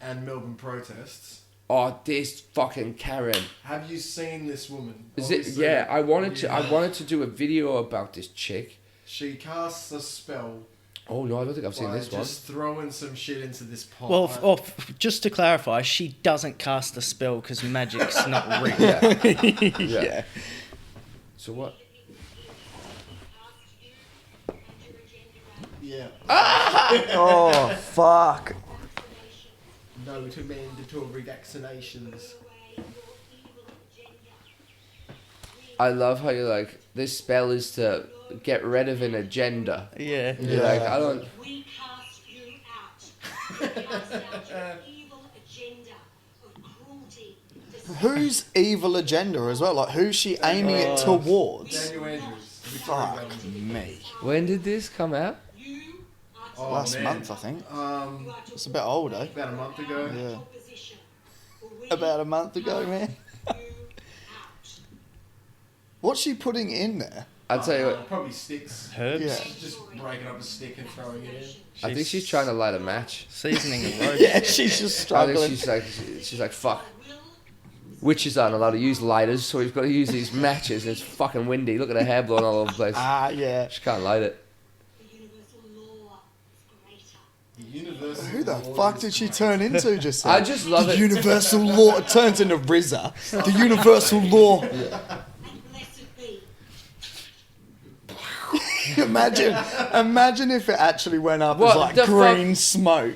Speaker 4: and Melbourne protests.
Speaker 3: Oh, this fucking Karen.
Speaker 4: Have you seen this woman?
Speaker 3: Is it?
Speaker 4: Obviously,
Speaker 3: Yeah, I wanted
Speaker 4: yeah.
Speaker 3: to do a video about this chick.
Speaker 4: She casts a spell
Speaker 3: Oh no, I don't think I've seen
Speaker 4: by
Speaker 3: this one.
Speaker 4: just throwing some shit into this pot.
Speaker 2: Well, just to clarify, she doesn't cast a spell because magic's not real.
Speaker 3: Yeah.
Speaker 1: Yeah.
Speaker 3: So what?
Speaker 4: yeah.
Speaker 1: Oh, fuck.
Speaker 4: No to mandatory vaccinations.
Speaker 3: I love how you're like, this spell is to get rid of an agenda.
Speaker 2: Yeah.
Speaker 3: You're like, I don't.
Speaker 5: We cast you out. We cast out your evil agenda of cruelty.
Speaker 1: Whose evil agenda as well? Like, who's she aiming it towards?
Speaker 4: Daniel Andrews.
Speaker 1: Fuck me.
Speaker 3: When did this come out?
Speaker 5: You are
Speaker 4: Oh,
Speaker 1: Last
Speaker 4: man.
Speaker 1: month, I think.
Speaker 4: Um,
Speaker 1: It's a bit old, eh?
Speaker 4: about a month ago.
Speaker 1: Yeah.
Speaker 5: opposition. We
Speaker 1: About a month ago, man.
Speaker 5: you out.
Speaker 1: What's she putting in there?
Speaker 3: I'll tell you what.
Speaker 4: Probably sticks.
Speaker 2: Herbs,
Speaker 1: Yeah.
Speaker 4: She's just breaking up a stick and throwing it in.
Speaker 3: I think she's trying to light a match.
Speaker 2: seasoning of roast.
Speaker 1: Yeah, she's just
Speaker 3: I think
Speaker 1: struggling.
Speaker 3: she's like, fuck. Witches aren't allowed to use lighters, so we've got to use these matches. And it's fucking windy. Look at her hair blowing all over the place.
Speaker 1: Ah, yeah.
Speaker 3: She can't light it.
Speaker 5: The universal law is greater.
Speaker 4: The universal
Speaker 1: Who the
Speaker 4: law
Speaker 1: fuck
Speaker 4: is
Speaker 1: did she
Speaker 4: great.
Speaker 1: turn into just then?
Speaker 3: I just love
Speaker 1: the
Speaker 3: it.
Speaker 1: universal law turns into RZA. The universal law.
Speaker 5: And blessed be.
Speaker 1: Imagine if it actually went up
Speaker 3: What
Speaker 1: as like
Speaker 3: the
Speaker 1: green smoke.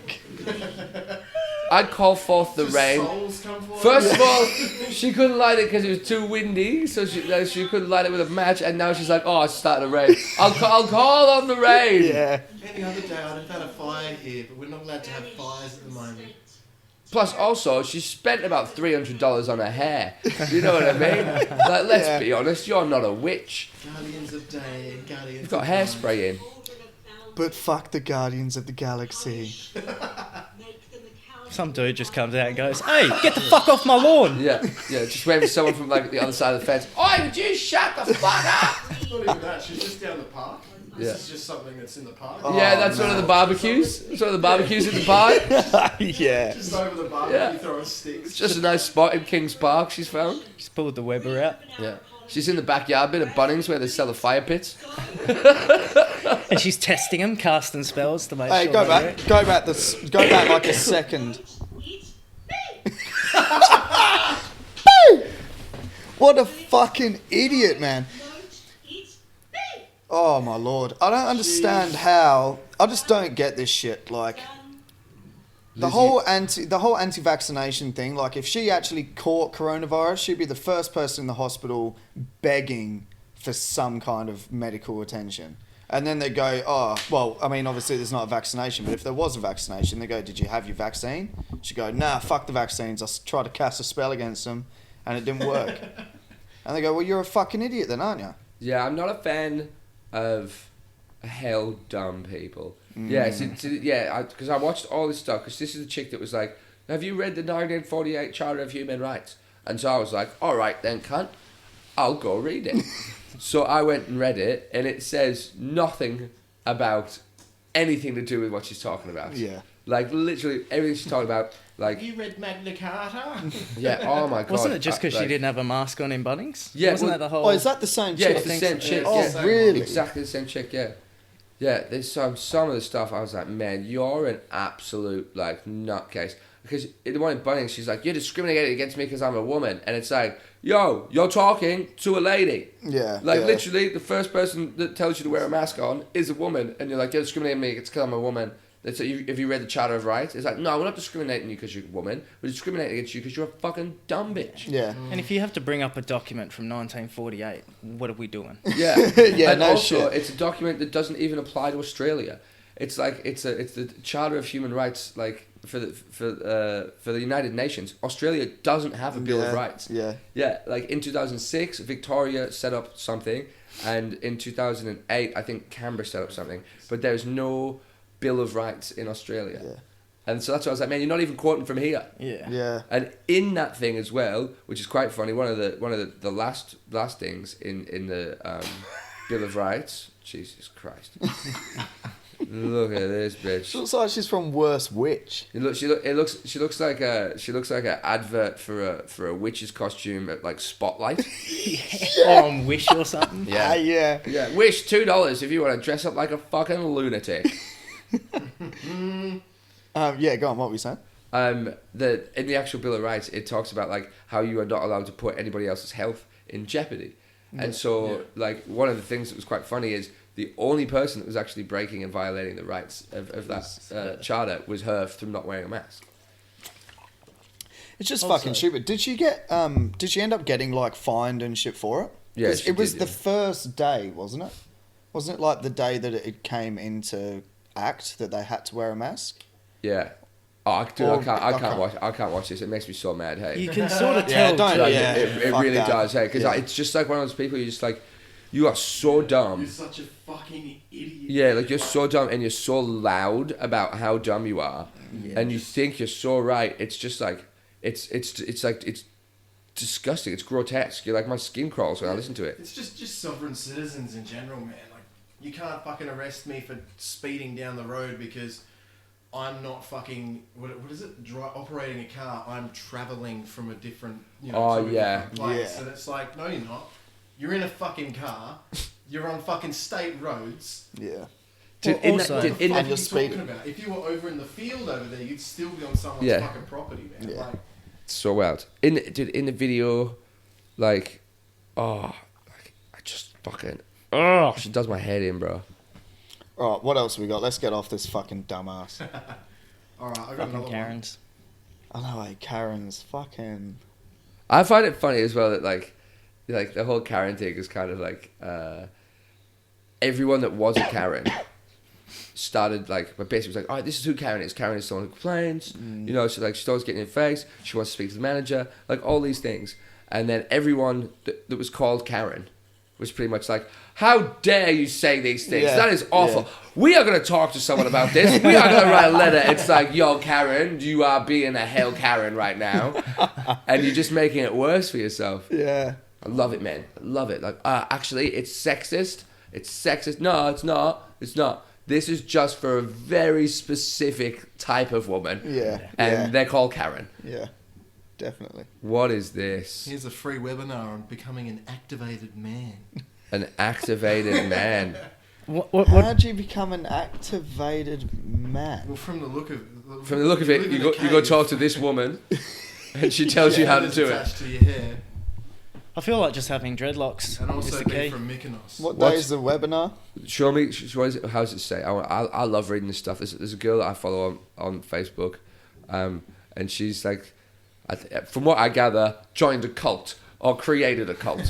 Speaker 3: I'd call forth the
Speaker 4: Just
Speaker 3: rain.
Speaker 4: souls come forth.
Speaker 3: First of all, she couldn't light it because it was too windy, so she couldn't light it with a match. And now she's like, "Oh, it's starting to rain. I'll call on the rain."
Speaker 1: Yeah.
Speaker 4: Any other day I'd have had a fire here, but we're not allowed to have fires at the moment.
Speaker 3: Plus, also, she spent about $300 on her hair. You know what I mean? Like, let's
Speaker 1: Yeah.
Speaker 3: be honest, you're not a witch.
Speaker 4: Guardians of Day and Guardians
Speaker 3: You've got
Speaker 4: of Night.
Speaker 3: hairspray in.
Speaker 1: But fuck the Guardians of the Galaxy.
Speaker 5: Make them accountable.
Speaker 2: Some dude just comes out and goes, "Hey, get the fuck off my lawn!"
Speaker 3: Yeah, just waiting for someone from like the other side of the fence. Oi, would you shut the fuck up?
Speaker 4: It's not even that, she's just down the park. This
Speaker 3: Yeah.
Speaker 4: is just something that's in the park.
Speaker 3: Yeah, that's one of the barbecues. It's one of the barbecues in the park.
Speaker 1: Yeah.
Speaker 4: Just over the barbecue
Speaker 3: Yeah.
Speaker 4: throwing sticks.
Speaker 3: It's just a nice spot in Kings Park she's found.
Speaker 2: Just pulled the Weber out,
Speaker 3: Yeah. She's in the backyard bit of Bunnings where they sell the fire pits.
Speaker 2: and she's testing them, casting spells to make
Speaker 1: Hey,
Speaker 2: sure.
Speaker 1: go
Speaker 2: they
Speaker 1: back.
Speaker 2: work.
Speaker 1: Go back like a second.
Speaker 5: It's me.
Speaker 1: What a fucking idiot, man.
Speaker 5: It's me.
Speaker 1: Oh my lord. I don't understand how. I just don't get this shit. Like the whole anti-vaccination thing. Like if she actually caught coronavirus, she'd be the first person in the hospital begging for some kind of medical attention. And then they go, oh, well, I mean, obviously there's not a vaccination, but if there was a vaccination, they go, did you have your vaccine? She'd go, nah, fuck the vaccines. I tried to cast a spell against them, and it didn't work. And they go, well, you're a fucking idiot then, aren't you?
Speaker 3: Yeah, I'm not a fan of held dumb people. Yeah, because I watched all this stuff, because this is a chick that was like, have you read the 1948 Charter of Human Rights? And so I was like, all right then, cunt, I'll go read it. So I went and read it, and it says nothing about anything to do with what she's talking about.
Speaker 1: Yeah.
Speaker 3: Like, literally, everything she's talking about, like,
Speaker 4: Have you read Magna Carta?
Speaker 3: yeah, oh my God.
Speaker 2: Wasn't it just because she
Speaker 3: like-
Speaker 2: didn't have a mask on in Bunnings?
Speaker 3: Yeah,
Speaker 2: Wasn't
Speaker 3: well-
Speaker 2: that the whole?
Speaker 1: Oh, is that the same
Speaker 3: Yeah,
Speaker 1: chick?
Speaker 3: it's the
Speaker 2: think
Speaker 3: same
Speaker 2: so,
Speaker 3: chick.
Speaker 1: yeah.
Speaker 3: Yeah.
Speaker 1: Oh, really?
Speaker 3: Exactly the same chick. Yeah, yeah. There's some of the stuff I was like, man, you're an absolute like nutcase. Because the one in Bunnings, she's like, you're discriminating against me because I'm a woman, and it's like, yo, you're talking to a lady.
Speaker 1: Yeah.
Speaker 3: Like
Speaker 1: yeah.
Speaker 3: literally, the first person that tells you to wear a mask on is a woman, and you're like, you're discriminating me because I'm a woman. It's like, have you read the Charter of Rights? It's like, no, we're not discriminating you because you're a woman. We're discriminating against you because you're a fucking dumb bitch.
Speaker 1: Yeah.
Speaker 2: And if you have to bring up a document from 1948, what are we doing?
Speaker 3: Yeah,
Speaker 1: Yeah,
Speaker 3: and
Speaker 1: no
Speaker 3: also,
Speaker 1: shit.
Speaker 3: it's a document that doesn't even apply to Australia. It's like it's the Charter of Human Rights, like for the United Nations, Australia doesn't have a Bill of Rights.
Speaker 1: Yeah.
Speaker 3: Yeah, like in 2006, Victoria set up something, and in 2008, I think Canberra set up something. But there's no Bill of Rights in Australia.
Speaker 1: Yeah.
Speaker 3: And so that's why I was like, man, you're not even quoting from here.
Speaker 2: Yeah.
Speaker 1: Yeah.
Speaker 3: And in that thing as well, which is quite funny, one of the last things in the Bill of Rights. Jesus Christ! Look at this bitch.
Speaker 1: She looks like she's from Worst Witch.
Speaker 3: She looks like an advert for a witch's costume at like Spotlight.
Speaker 2: Or on Wish or something.
Speaker 1: Ah, yeah.
Speaker 3: Yeah. Wish $2 if you want to dress up like a fucking lunatic.
Speaker 1: Yeah, go on, what were you saying?
Speaker 3: In the actual Bill of Rights, it talks about like how you are not allowed to put anybody else's health in jeopardy. And so, like, one of the things that was quite funny is the only person that was actually breaking and violating the rights of that charter was her from not wearing a mask.
Speaker 1: It's just
Speaker 2: Also-
Speaker 1: fucking stupid. Did she end up getting, like, fined and shit for it?
Speaker 3: Yeah,
Speaker 1: 'Cause
Speaker 3: she
Speaker 1: it was
Speaker 3: did,
Speaker 1: the
Speaker 3: yeah.
Speaker 1: first day, wasn't it? Wasn't it, like, the day that it came into act that they had to wear a mask?
Speaker 3: Yeah. Oh, I
Speaker 1: Or-
Speaker 3: can't watch this. It makes me so mad. Hey.
Speaker 2: You can sort of
Speaker 1: Yeah,
Speaker 2: tell.
Speaker 1: don't-
Speaker 3: Like,
Speaker 1: yeah,
Speaker 3: it
Speaker 1: fuck
Speaker 3: really
Speaker 1: that.
Speaker 3: does. Hey, because
Speaker 1: Yeah.
Speaker 3: it's just like one of those people. You're just like, you are so
Speaker 4: You're
Speaker 3: dumb.
Speaker 4: such a fucking idiot.
Speaker 3: Yeah, like you're so dumb and you're so loud about how dumb you are, and you think you're so right. It's just like it's disgusting. It's grotesque. You're like, my skin crawls when I listen to it.
Speaker 4: It's just sovereign citizens in general, man. Like, you can't fucking arrest me for speeding down the road because I'm not fucking what is it? Operating a car. I'm traveling from a different
Speaker 3: Oh,
Speaker 4: to a
Speaker 3: yeah.
Speaker 4: different place.
Speaker 1: Yeah.
Speaker 4: And it's like, no, you're not. You're in a fucking car. You're on fucking state roads.
Speaker 1: Yeah.
Speaker 3: Dude,
Speaker 2: Well,
Speaker 3: in
Speaker 2: also-
Speaker 3: that, dude, in
Speaker 4: What
Speaker 1: And
Speaker 4: are
Speaker 1: you're
Speaker 4: you
Speaker 1: speeding.
Speaker 4: talking about? If you were over in the field over there, you'd still be on someone's
Speaker 3: Yeah.
Speaker 4: fucking property, man.
Speaker 1: Yeah.
Speaker 4: Like,
Speaker 3: so wild. In the video, like, I just fucking, she does my head in, bro.
Speaker 1: Alright, what else we got? Let's get off this fucking dumbass.
Speaker 4: all right, I got
Speaker 2: Fucking
Speaker 4: another one.
Speaker 2: Karens.
Speaker 1: I know, hey, Karen's fucking...
Speaker 3: I find it funny as well that like the whole Karen thing is kind of like everyone that was a Karen started like, but basically was like, all right, this is who Karen is. Karen is someone who complains, you know, so like she's always getting in your face. She wants to speak to the manager, like all these things. And then everyone that was called Karen was pretty much like, how dare you say these things?
Speaker 1: Yeah,
Speaker 3: That is awful.
Speaker 1: yeah.
Speaker 3: We are going to talk to someone about this. We are going to write a letter. It's like, yo, Karen, you are being a hell Karen right now. And you're just making it worse for yourself.
Speaker 1: Yeah.
Speaker 3: I love it, man. I love it. Like, actually, it's sexist. It's sexist. No, it's not. It's not. This is just for a very specific type of woman.
Speaker 1: Yeah.
Speaker 3: And
Speaker 1: yeah.
Speaker 3: they're called Karen.
Speaker 1: Yeah. Definitely.
Speaker 3: What is this?
Speaker 4: Here's a free webinar on becoming an activated man.
Speaker 3: An activated man.
Speaker 2: What?
Speaker 1: How do you become an activated man?
Speaker 4: Well, from the look of
Speaker 3: it,
Speaker 4: live
Speaker 3: you
Speaker 4: in
Speaker 3: go
Speaker 4: a
Speaker 3: you go
Speaker 4: cave.
Speaker 3: talk to this woman, and she tells you how to
Speaker 4: It's
Speaker 3: do it.
Speaker 4: attached to your hair,
Speaker 2: I feel like just having dreadlocks
Speaker 4: and
Speaker 2: is
Speaker 4: also
Speaker 2: the
Speaker 4: be
Speaker 2: key.
Speaker 4: from Mykonos.
Speaker 1: What
Speaker 3: What's-
Speaker 1: day is the webinar?
Speaker 3: Show me. How does it say? I love reading this stuff. There's a girl that I follow on Facebook, and she's like, from what I gather, joined a cult or created a cult.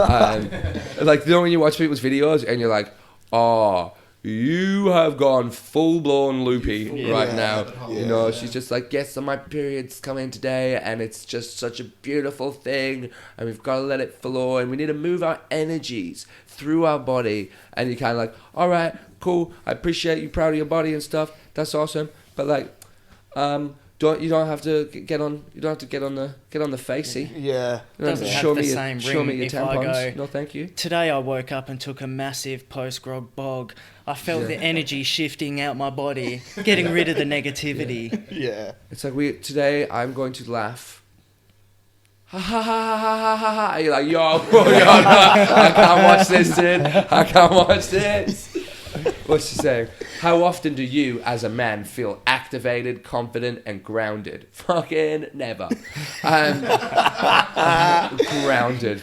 Speaker 3: Like, you know when you watch people's videos and you're like, oh, you have gone full blown loopy
Speaker 2: Yeah.
Speaker 3: right now.
Speaker 4: Yeah.
Speaker 3: You know, she's just like, yes, so my period's coming today, and it's just such a beautiful thing, and we've got to let it flow, and we need to move our energies through our body. And you're kind of like, all right, cool, I appreciate you, proud of your body and stuff. That's awesome, but like, you don't have to get on the facey.
Speaker 1: Yeah.
Speaker 3: You don't have to
Speaker 2: Doesn't have
Speaker 3: show
Speaker 2: the
Speaker 3: me your,
Speaker 2: same
Speaker 3: show me
Speaker 2: ring
Speaker 3: your
Speaker 2: if I
Speaker 3: tampons.
Speaker 2: go-
Speaker 3: No, thank you.
Speaker 2: Today I woke up and took a massive post-grog bog. I felt the energy shifting out my body, getting rid of the negativity.
Speaker 1: Yeah.
Speaker 3: It's like today I'm going to laugh. Ha ha ha ha ha ha ha. You're like, yo, no, I can't watch this, dude. I can't watch this. What's she saying? How often do you, as a man, feel activated, confident, and grounded? Fucking never. Grounded.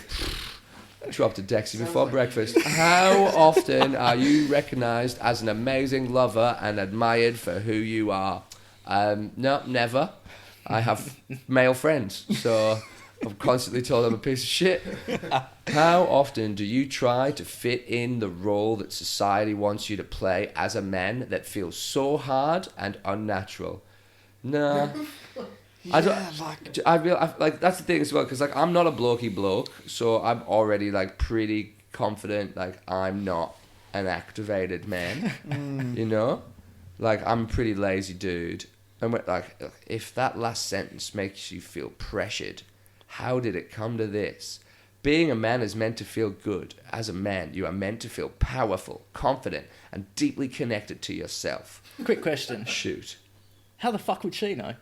Speaker 3: Dropped a Dexy before breakfast. How often are you recognised as an amazing lover and admired for who you are? No, never. I have male friends, so I'm constantly told I'm a piece of shit. How often do you try to fit in the role that society wants you to play as a man that feels so hard and unnatural? Nah. I don't.
Speaker 1: Yeah, like
Speaker 3: I like that's the thing as well, because like I'm not a blokey bloke, so I'm already like pretty confident like I'm not an activated man. You know, like I'm a pretty lazy dude, and like if that last sentence makes you feel pressured, how did it come to this? Being a man is meant to feel good. As a man, you are meant to feel powerful, confident, and deeply connected to yourself.
Speaker 2: Quick question.
Speaker 3: Shoot.
Speaker 2: How the fuck would she know?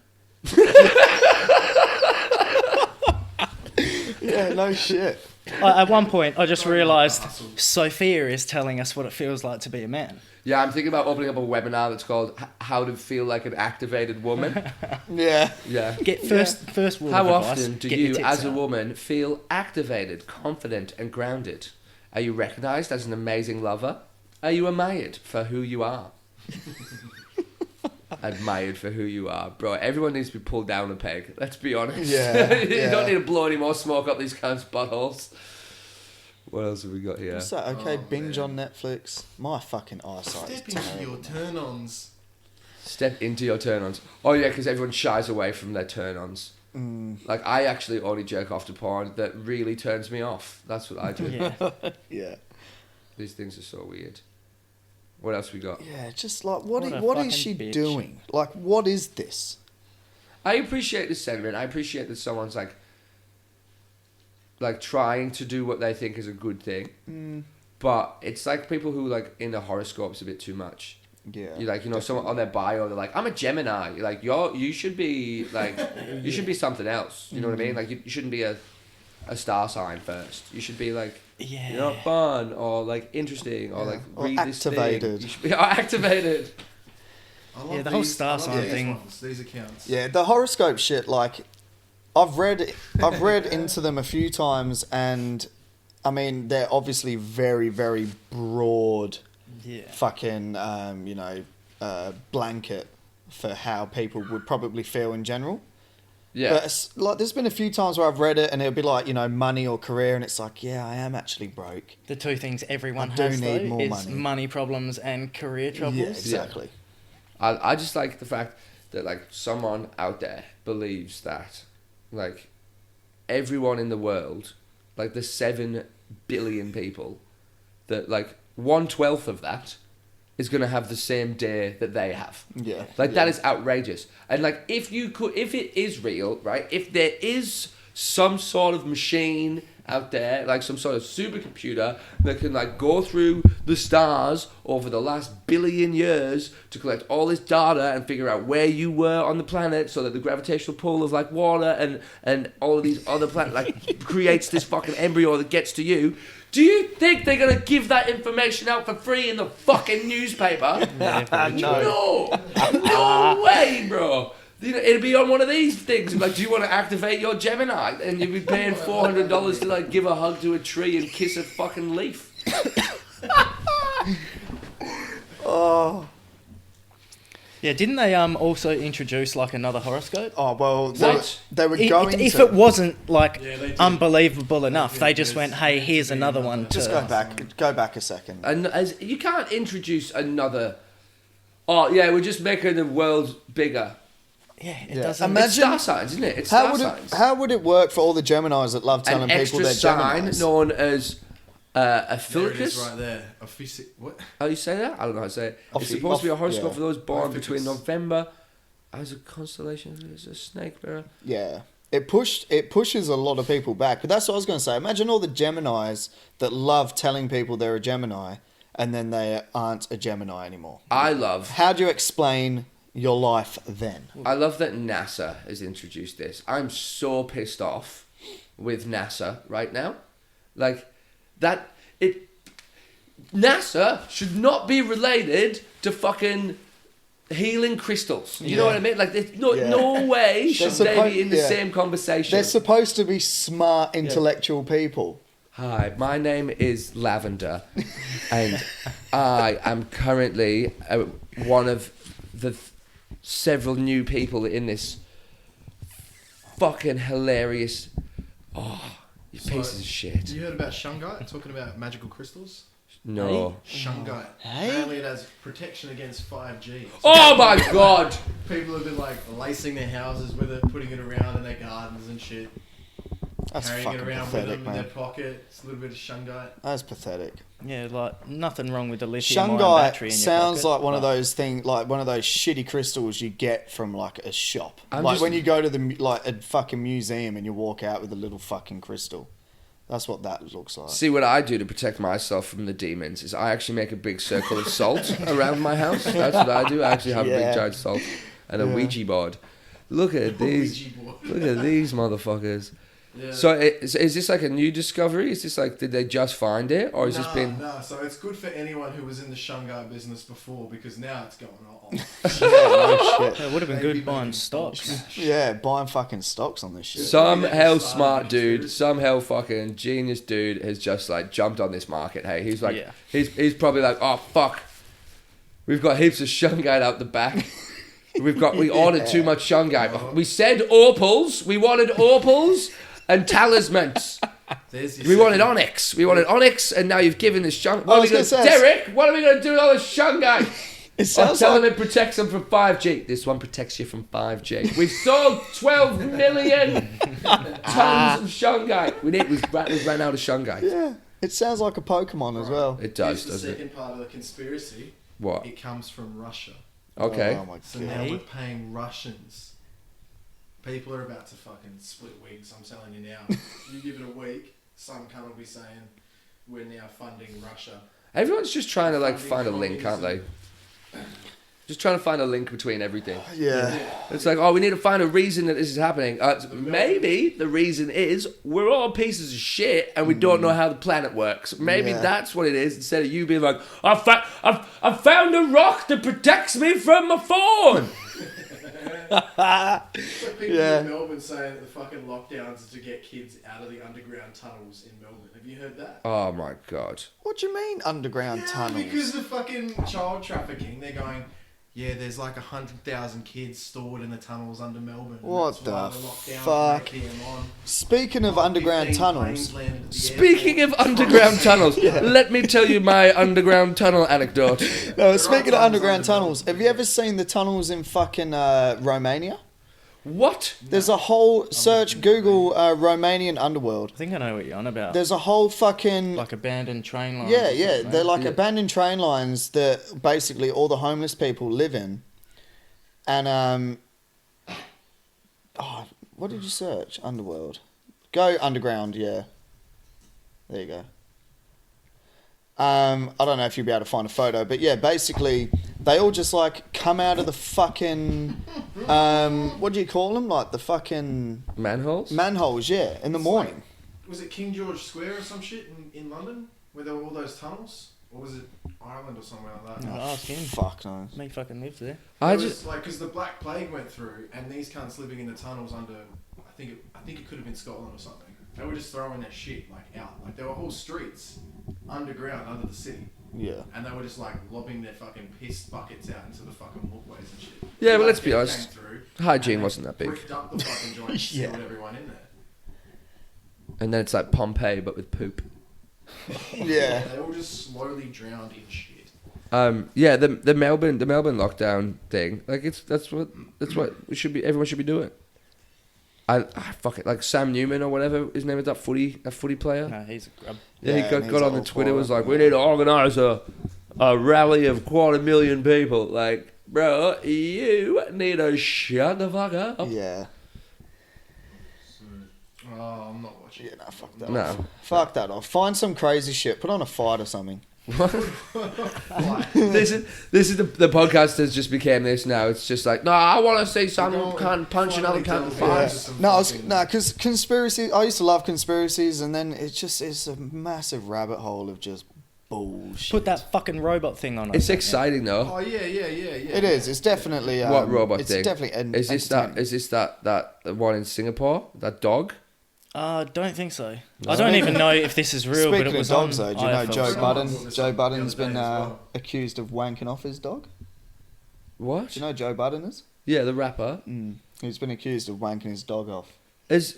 Speaker 1: yeah, no shit.
Speaker 2: At one point, I just realised Sophia is telling us what it feels like to be a man.
Speaker 3: Yeah, I'm thinking about opening up a webinar that's called "How to Feel Like an Activated Woman."
Speaker 1: Yeah.
Speaker 3: Yeah.
Speaker 2: Get first word
Speaker 3: How
Speaker 2: of advice,
Speaker 3: often do
Speaker 2: get your
Speaker 3: you,
Speaker 2: tits
Speaker 3: as a
Speaker 2: out.
Speaker 3: woman, feel activated, confident, and grounded? Are you recognised as an amazing lover? Are you admired for who you are? Admired for who you are, bro. Everyone needs to be pulled down a peg. Let's be honest.
Speaker 1: Yeah,
Speaker 3: You
Speaker 1: yeah.
Speaker 3: don't need to blow any more smoke up these kinds of buttholes. What else have we got here?
Speaker 1: What's that? Okay,
Speaker 4: Oh,
Speaker 1: binge
Speaker 4: man.
Speaker 1: on Netflix. My fucking eyesight is
Speaker 4: Step into
Speaker 1: terrible.
Speaker 4: your turn-ons.
Speaker 3: Step into your turn-ons. Oh yeah, because everyone shies away from their turn-ons. Like I actually only jerk off to porn that really turns me off. That's what I do.
Speaker 2: Yeah.
Speaker 1: Yeah.
Speaker 3: These things are so weird. What else we got?
Speaker 1: Yeah, just like
Speaker 2: What a
Speaker 1: what
Speaker 2: fucking
Speaker 1: is she
Speaker 2: bitch.
Speaker 1: doing? Like, what is this?
Speaker 3: I appreciate the sentiment. I appreciate that someone's like trying to do what they think is a good thing. But it's like people who like in the horoscopes a bit too much.
Speaker 1: Yeah.
Speaker 3: You like, you know, someone on their bio, they're like, I'm a Gemini. You're like, you should be like, you should be something else. You know what I mean? Like, you shouldn't be a star sign first. You should be like,
Speaker 2: Yeah.
Speaker 3: you know, fun or like interesting or like
Speaker 1: Or
Speaker 3: read this thing.
Speaker 1: activated.
Speaker 3: You should be activated.
Speaker 4: I love
Speaker 2: Yeah, the whole
Speaker 4: these-
Speaker 2: star
Speaker 4: I love
Speaker 2: sign
Speaker 4: these
Speaker 2: thing.
Speaker 4: ones, these accounts.
Speaker 1: Yeah, the horoscope shit, like I've read into them a few times, and I mean they're obviously very, very broad
Speaker 2: Yeah.
Speaker 1: fucking blanket for how people would probably feel in general.
Speaker 3: Yeah.
Speaker 1: But it's, like there's been a few times where I've read it and it'll be like, you know, money or career, and it's like, yeah, I am actually broke.
Speaker 2: The two things everyone
Speaker 1: I do
Speaker 2: has
Speaker 1: need
Speaker 2: though
Speaker 1: more
Speaker 2: is
Speaker 1: money.
Speaker 2: problems and career troubles.
Speaker 1: Yeah, exactly.
Speaker 3: I just like the fact that like someone out there believes that like everyone in the world, like the 7 billion people, that like 1/12 of that is going to have the same day that they have.
Speaker 1: Yeah.
Speaker 3: Like
Speaker 1: yeah.
Speaker 3: that is outrageous. And like if it is real, right? If there is some sort of machine out there, like some sort of supercomputer that can like go through the stars over the last billion years to collect all this data and figure out where you were on the planet, so that the gravitational pull of like water and all of these other planets like creates this fucking embryo that gets to you. Do you think they're gonna give that information out for free in the fucking newspaper? No way, bro. You know, it'd be on one of these things. Like, do you want to activate your Gemini? And you'd be paying $400 to like give a hug to a tree and kiss a fucking leaf.
Speaker 1: Oh.
Speaker 2: Yeah, didn't they also introduce like another horoscope?
Speaker 1: Oh well,
Speaker 3: What?
Speaker 1: they were going
Speaker 2: If
Speaker 1: to.
Speaker 2: it wasn't like
Speaker 4: Yeah, they did.
Speaker 2: unbelievable enough,
Speaker 4: Yeah,
Speaker 2: they just
Speaker 4: there's
Speaker 2: went, "Hey,
Speaker 4: meant to
Speaker 2: here's
Speaker 4: be
Speaker 2: another
Speaker 4: another-
Speaker 2: one."
Speaker 1: Just
Speaker 2: to-
Speaker 1: go back a second.
Speaker 3: And as you can't introduce another. Oh yeah, we're just making the world bigger.
Speaker 2: Yeah, it
Speaker 1: Yeah.
Speaker 2: doesn't.
Speaker 1: Imagine-
Speaker 3: It's star signs, isn't it? It's
Speaker 1: How
Speaker 3: star
Speaker 1: would
Speaker 3: signs.
Speaker 1: how would it work for all the Geminis that love telling
Speaker 3: An
Speaker 1: people
Speaker 3: extra
Speaker 1: they're
Speaker 3: sign
Speaker 1: Geminis?
Speaker 3: known as a
Speaker 4: There it is
Speaker 3: filicus.
Speaker 4: right there. What?
Speaker 3: How you say that? I don't know how to say it. It's
Speaker 1: Ophi-
Speaker 3: supposed to be a
Speaker 1: off-
Speaker 3: horoscope
Speaker 1: yeah.
Speaker 3: for those born between
Speaker 4: Ophiuchus.
Speaker 3: November. As a constellation, as a snake bearer.
Speaker 1: Yeah. It pushes a lot of people back. But that's what I was going to say. Imagine all the Geminis that love telling people they're a Gemini and then they aren't a Gemini anymore.
Speaker 3: I love
Speaker 1: How do you explain your life then?
Speaker 3: that NASA has introduced this. I'm so pissed off with NASA right now. Like NASA should not be related to fucking healing crystals. You know
Speaker 1: Yeah.
Speaker 3: what I mean? Like there's no
Speaker 1: Yeah.
Speaker 3: way should they
Speaker 1: suppo-
Speaker 3: be in the
Speaker 1: yeah.
Speaker 3: same conversation.
Speaker 1: They're supposed to be smart, intellectual people.
Speaker 3: Hi, my name is Lavender, and I am currently one of the several new people in this fucking hilarious. Oh, you
Speaker 4: So,
Speaker 3: pieces of shit.
Speaker 4: You heard about Shungite talking about magical crystals?
Speaker 3: No.
Speaker 4: Shungite.
Speaker 1: Hey?
Speaker 4: Apparently it has protection against 5G. So
Speaker 3: Oh my god!
Speaker 4: people have been like lacing their houses with it, putting it around in their gardens and shit.
Speaker 1: That's
Speaker 4: Carrying
Speaker 1: fucking
Speaker 4: it around
Speaker 1: pathetic,
Speaker 4: with them in
Speaker 1: man.
Speaker 4: their pocket. It's a little bit of shungite.
Speaker 1: That's pathetic.
Speaker 2: Yeah, like nothing wrong with the lithium-ion battery
Speaker 1: Shungite
Speaker 2: in your
Speaker 1: sounds
Speaker 2: pocket,
Speaker 1: like one of
Speaker 2: but-
Speaker 1: those things, like one of those shitty crystals you get from like a shop.
Speaker 3: I'm
Speaker 1: Like
Speaker 3: just-
Speaker 1: when you go to like a fucking museum and you walk out with a little fucking crystal. That's what that looks like.
Speaker 3: See, what I do to protect myself from the demons is I actually make a big circle of salt around my house. That's what I do. I actually have a
Speaker 1: Yeah.
Speaker 3: big giant salt and a
Speaker 1: Yeah.
Speaker 3: Ouija board. Look at these.
Speaker 4: Ouija board.
Speaker 3: Look at these motherfuckers.
Speaker 4: Yeah.
Speaker 3: So is this like a new discovery? Is this like, did they just find it? Or has this been...
Speaker 4: No, so it's good for anyone who was in the shungite business before because now it's going on.
Speaker 1: Yeah, no shit.
Speaker 2: It would have been
Speaker 4: Maybe
Speaker 2: good buying
Speaker 4: making
Speaker 2: stocks.
Speaker 4: cash.
Speaker 1: Yeah, buying fucking stocks on this shit.
Speaker 3: Some
Speaker 4: Yeah,
Speaker 3: hell
Speaker 4: it's
Speaker 3: smart
Speaker 4: fine,
Speaker 3: dude,
Speaker 4: it's
Speaker 3: some hell fucking genius dude has just like jumped on this market. Hey, he's like,
Speaker 2: Yeah.
Speaker 3: he's probably like, oh fuck, we've got heaps of shungite out the back. We ordered too much shungite. We said opals. We wanted opals and talismans.
Speaker 4: There's your
Speaker 3: We wanted
Speaker 4: second-
Speaker 3: onyx. We wanted onyx, and now you've given us shungite.
Speaker 1: I
Speaker 3: What are we
Speaker 1: was
Speaker 3: gonna,
Speaker 1: gonna say-
Speaker 3: Derek? What are we gonna do with all the shungite?
Speaker 1: It
Speaker 3: I'm
Speaker 1: sounds
Speaker 3: telling
Speaker 1: like
Speaker 3: it protects them from 5G. This one protects you from 5G. We've sold 12 million tons of shungite. We've ran out of shungite.
Speaker 1: yeah. It sounds like a Pokemon as well.
Speaker 3: It does,
Speaker 4: Here's the
Speaker 3: doesn't it?
Speaker 4: second part of the conspiracy.
Speaker 3: What?
Speaker 4: It comes from Russia.
Speaker 3: Okay.
Speaker 1: Oh my
Speaker 4: So
Speaker 1: god.
Speaker 4: now
Speaker 2: Okay.
Speaker 4: we're paying Russians. People are about to fucking split wigs, I'm telling you now. You give it a week, some cunt will be saying, we're now funding Russia.
Speaker 3: Everyone's just trying to like
Speaker 4: Funding
Speaker 3: find a link, aren't they? Just trying to find a link between everything.
Speaker 1: Yeah.
Speaker 3: It's like, oh, we need to find a reason that this is happening. Maybe the reason is we're all pieces of shit and we don't know how the planet works. Maybe
Speaker 1: Yeah.
Speaker 3: that's what it is. Instead of you being like, I found a rock that protects me from my phone.
Speaker 4: So people
Speaker 1: Yeah.
Speaker 4: in Melbourne saying that the fucking lockdowns are to get kids out of the underground tunnels in Melbourne. Have you heard that?
Speaker 3: Oh my god.
Speaker 1: What do you mean underground tunnels?
Speaker 4: Because of fucking child trafficking, they're going, yeah, there's like 100,000 kids stored in the tunnels under Melbourne. and
Speaker 1: What
Speaker 4: that's why
Speaker 1: the
Speaker 4: lockdowns
Speaker 1: fuck?
Speaker 4: are keeping them on.
Speaker 1: Speaking of underground
Speaker 4: 15
Speaker 1: tunnels,
Speaker 4: planes landed at the
Speaker 3: Speaking of
Speaker 4: airport.
Speaker 3: underground tunnels, let me tell you my underground tunnel anecdote.
Speaker 1: no, speaking of
Speaker 4: tunnels
Speaker 1: underground
Speaker 4: under
Speaker 1: tunnels, have you ever seen the tunnels in fucking Romania?
Speaker 3: What?
Speaker 1: There's a whole search Google Romanian underworld.
Speaker 2: I think I know what you're on about.
Speaker 1: There's a whole fucking
Speaker 2: Like abandoned train lines.
Speaker 1: yeah,
Speaker 2: or
Speaker 1: yeah.
Speaker 2: something.
Speaker 1: They're like
Speaker 3: Yeah.
Speaker 1: abandoned train lines that basically all the homeless people live in. And oh, what did you search? Underworld. Go underground. Yeah. There you go. I don't know if you'll be able to find a photo, but yeah, basically they all just like come out of the fucking what do you call them? Like the fucking
Speaker 3: Manholes?
Speaker 1: manholes, yeah, in the
Speaker 4: It's
Speaker 1: morning.
Speaker 4: Was it King George Square or some shit in London? Where there were all those tunnels? Or was it Ireland or somewhere like that?
Speaker 2: No, ask him.
Speaker 1: Fuck no.
Speaker 2: Me fucking lives there.
Speaker 3: I
Speaker 4: It was
Speaker 3: just
Speaker 4: like because the Black Plague went through, and these cunts living in the tunnels under, I think it could have been Scotland or something. They were just throwing their shit like out, like there were whole streets underground under the city,
Speaker 1: Yeah.
Speaker 4: and they were just like lobbing their fucking piss buckets out into the fucking walkways and shit.
Speaker 3: Yeah, but
Speaker 4: Like,
Speaker 3: let's be
Speaker 4: came
Speaker 3: honest,
Speaker 4: through,
Speaker 3: hygiene
Speaker 4: and they
Speaker 3: wasn't that big.
Speaker 4: bricked up the fucking joint,
Speaker 1: Yeah.
Speaker 4: sealed everyone in there.
Speaker 3: And then it's like Pompeii but with poop.
Speaker 1: Yeah.
Speaker 4: They all just slowly drowned in shit.
Speaker 3: Yeah, the Melbourne lockdown thing, like that's what we should be. Everyone should be doing. I fuck it, like Sam Newman or whatever his name is, that footy player.
Speaker 2: No, he's a grub.
Speaker 3: Yeah,
Speaker 1: Yeah,
Speaker 3: he
Speaker 1: and he's
Speaker 3: got on the
Speaker 1: all
Speaker 3: Twitter,
Speaker 1: for
Speaker 3: was
Speaker 1: it.
Speaker 3: like, we need to organise a rally of 250,000 people. Like, bro, you need to shut the fuck up.
Speaker 1: Yeah.
Speaker 4: Oh, I'm not watching.
Speaker 1: Yeah, no, fuck that
Speaker 3: No.
Speaker 1: off. Fuck that off. Find some crazy shit. Put on a fight or something.
Speaker 3: This is the podcast has just became this now. It's just like, no, I want to see someone can't punch another cunt in the
Speaker 4: Yeah.
Speaker 3: face.
Speaker 1: Because conspiracy. I used to love conspiracies, and then it's a massive rabbit hole of just bullshit.
Speaker 2: Put that fucking robot thing on.
Speaker 3: It's
Speaker 2: it,
Speaker 3: exciting though.
Speaker 4: Oh yeah.
Speaker 1: It is. It's definitely.
Speaker 3: What robot
Speaker 1: it's
Speaker 3: thing?
Speaker 1: definitely.
Speaker 3: Is this that one in Singapore? That dog?
Speaker 2: I don't think so. I don't even know if this is real,
Speaker 1: Speaking
Speaker 2: but it was
Speaker 1: of dogs,
Speaker 2: on
Speaker 1: though, do you know
Speaker 2: IFL.
Speaker 1: Joe
Speaker 4: Someone
Speaker 1: Budden?
Speaker 4: brought this
Speaker 1: Joe
Speaker 4: up
Speaker 1: Budden's
Speaker 4: the other
Speaker 1: been
Speaker 4: day as well.
Speaker 1: accused of wanking off his dog.
Speaker 3: What?
Speaker 1: Do you know who Joe Budden is?
Speaker 3: Yeah, the rapper.
Speaker 1: He's been accused of wanking his dog off.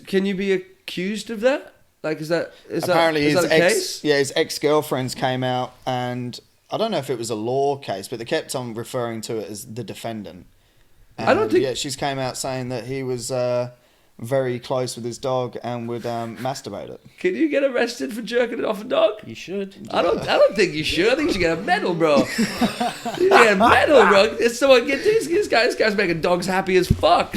Speaker 3: Can you be accused of that? Like, is
Speaker 1: Apparently
Speaker 3: that
Speaker 1: his
Speaker 3: a case?
Speaker 1: his ex-girlfriends came out, and I don't know if it was a law case, but they kept on referring to it as the defendant. And,
Speaker 3: I don't think.
Speaker 1: Yeah, she's came out saying that he was very close with his dog and would masturbate it.
Speaker 3: Can you get arrested for jerking it off a dog?
Speaker 2: You should.
Speaker 3: I don't think you should. I think you should get a medal, bro. You should get a medal, bro. If someone get this guy's making dogs happy as fuck.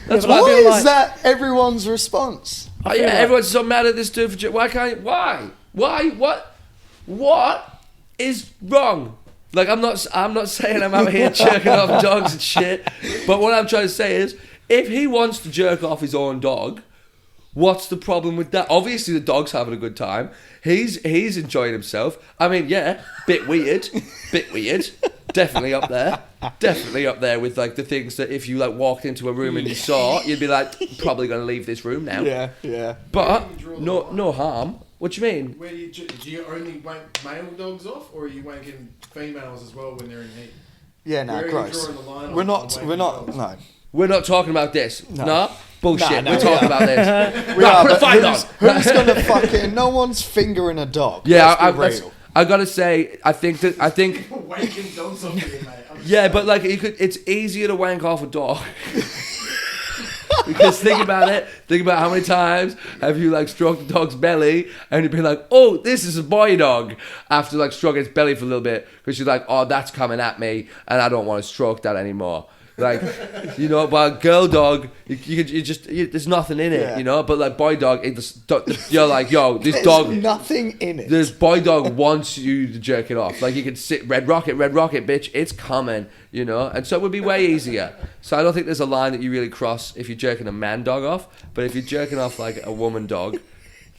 Speaker 3: That's
Speaker 1: Why
Speaker 3: why.
Speaker 1: is that everyone's response?
Speaker 3: Oh, yeah, everyone's so mad at this dude for why can't you? Why? What is wrong? Like, I'm not saying I'm out here jerking off dogs and shit, but what I'm trying to say is, if he wants to jerk off his own dog, what's the problem with that? Obviously, the dog's having a good time. He's enjoying himself. I mean, yeah, bit weird. Definitely up there with like the things that if you like walked into a room and you saw, you'd be like, probably gonna leave this room now.
Speaker 1: Yeah.
Speaker 3: But no harm. What do you mean?
Speaker 4: Where do you only wank male dogs off, or are you wanking females as well when they're in heat?
Speaker 1: Yeah, no,
Speaker 4: Where are you
Speaker 1: gross.
Speaker 4: drawing the line
Speaker 1: We're
Speaker 4: on
Speaker 1: not,
Speaker 4: wanking
Speaker 1: no.
Speaker 4: dogs?
Speaker 3: We're not talking about this. No. Bullshit.
Speaker 1: No,
Speaker 3: We're talking about this.
Speaker 1: We are,
Speaker 3: put a
Speaker 1: but
Speaker 3: fight on.
Speaker 1: who's gonna fucking? No one's fingering a dog.
Speaker 3: Yeah,
Speaker 1: Let's be real.
Speaker 3: I gotta say, I think.
Speaker 4: Wanking dogs off here, mate.
Speaker 3: Yeah, but like it's easier to wank off a dog. Because think about it. Think about how many times have you like stroked the dog's belly and you'd be like, oh, this is a boy dog, after like stroking its belly for a little bit because you're like, oh, that's coming at me and I don't want to stroke that anymore. Like, you know, but girl dog, there's nothing in it,
Speaker 1: Yeah.
Speaker 3: you know. But like boy dog, you're like, yo, this
Speaker 1: There's
Speaker 3: dog,
Speaker 1: nothing in it.
Speaker 3: this boy dog wants you to jerk it off. Like you can sit, red rocket, bitch, it's coming, you know. And so it would be way easier. So I don't think there's a line that you really cross if you're jerking a man dog off. But if you're jerking off like a woman dog,